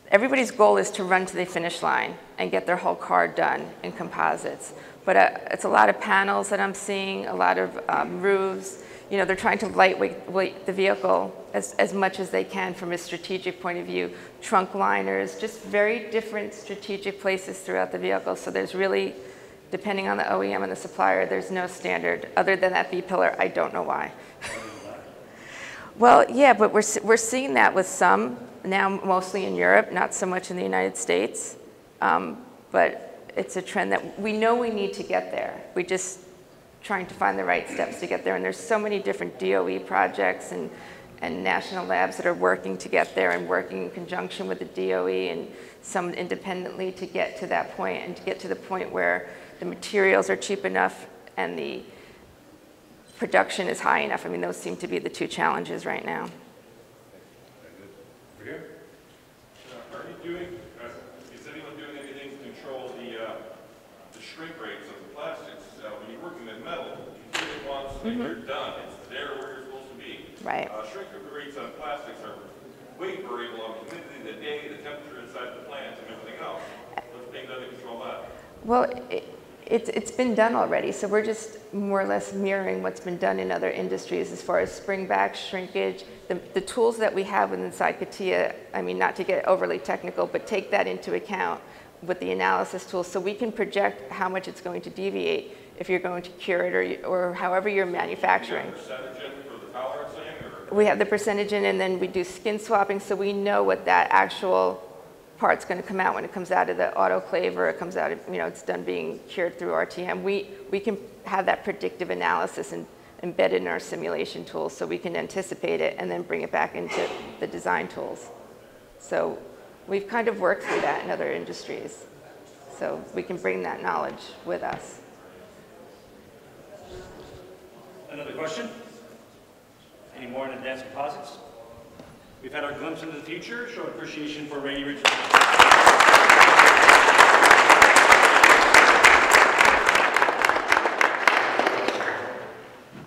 everybody's goal is to run to the finish line and get their whole car done in composites. But it's a lot of panels that I'm seeing, a lot of roofs. They're trying to lightweight the vehicle as much as they can from a strategic point of view. Trunk liners, just very different strategic places throughout the vehicle. So there's really, depending on the OEM and the supplier, there's no standard. Other than that B-pillar, I don't know why. Well, yeah, but we're seeing that with some now, mostly in Europe, not so much in the United States. But it's a trend that we know we need to get there. We just trying to find the right steps to get there. And there's so many different DOE projects and national labs that are working to get there and working in conjunction with the DOE and some independently to get to that point and to get to the point where the materials are cheap enough and the production is high enough. I mean, those seem to be the two challenges right now. Over here? Is anyone doing anything to control the shrink rates of the plastics? When you're working with metal, you do it once and you're done. It's there where you're supposed to be. Right. Shrink rates on plastics are way variable on humidity, the day, the temperature inside the plant, and everything else. What's being done to control that? Well, it's been done already, so we're just more or less mirroring what's been done in other industries as far as spring back, shrinkage, the tools that we have inside CATIA. I mean, not to get overly technical, but take that into account with the analysis tools so we can project how much it's going to deviate if you're going to cure it or however you're manufacturing. You have percentage in for the tolerancing? We have the percentage in, and then we do skin swapping, so we know what that actual part's going to come out when it comes out of the autoclave or it comes out of, it's done being cured through RTM. We can have that predictive analysis embedded in our simulation tools so we can anticipate it and then bring it back into the design tools. So we've kind of worked through that in other industries. So we can bring that knowledge with us. Another question? Any more in advanced composites? We've had our glimpse into the future, show appreciation for Rainey Ridge.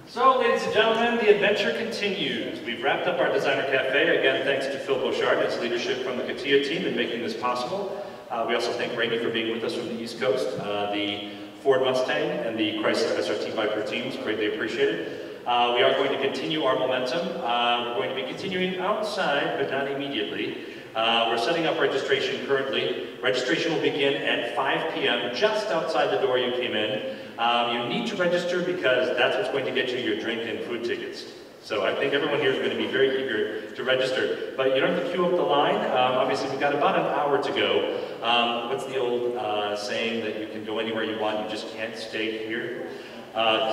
So, ladies and gentlemen, the advanced adventure continues. We've wrapped up our Designer Cafe. Again, thanks to Phil Beauchard and his leadership from the CATIA team in making this possible. We also thank Rainey for being with us from the East Coast. The Ford Mustang and the Chrysler SRT Viper teams, greatly appreciated. We are going to continue our momentum. We're going to be continuing outside, but not immediately. We're setting up registration currently. Registration will begin at 5 p.m. just outside the door you came in. You need to register because that's what's going to get you your drink and food tickets. So I think everyone here is going to be very eager to register. But you don't have to queue up the line. Obviously, we've got about an hour to go. What's the old saying that you can go anywhere you want, you just can't stay here?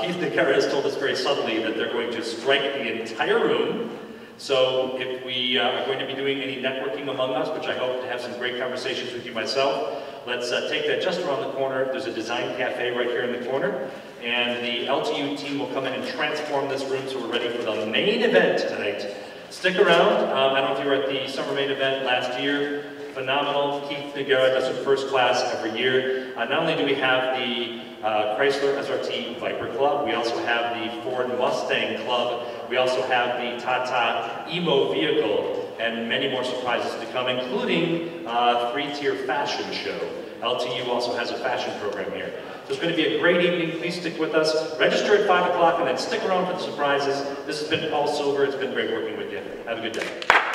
Keith DeCara has told us very subtly that they're going to strike the entire room. So if we are going to be doing any networking among us, which I hope to have some great conversations with you myself, let's take that just around the corner. There's a design cafe right here in the corner. And the LTU team will come in and transform this room so we're ready for the main event tonight. Stick around. I don't know if you were at the summer main event last year. Phenomenal. Keith DeGara does it first class every year. Not only do we have the Chrysler SRT Viper Club, we also have the Ford Mustang Club, we also have the Tata Emo vehicle, and many more surprises to come, including a three-tier fashion show. LTU also has a fashion program here. So it's going to be a great evening. Please stick with us. Register at 5 o'clock and then stick around for the surprises. This has been Paul Silver. It's been great working with you. Have a good day.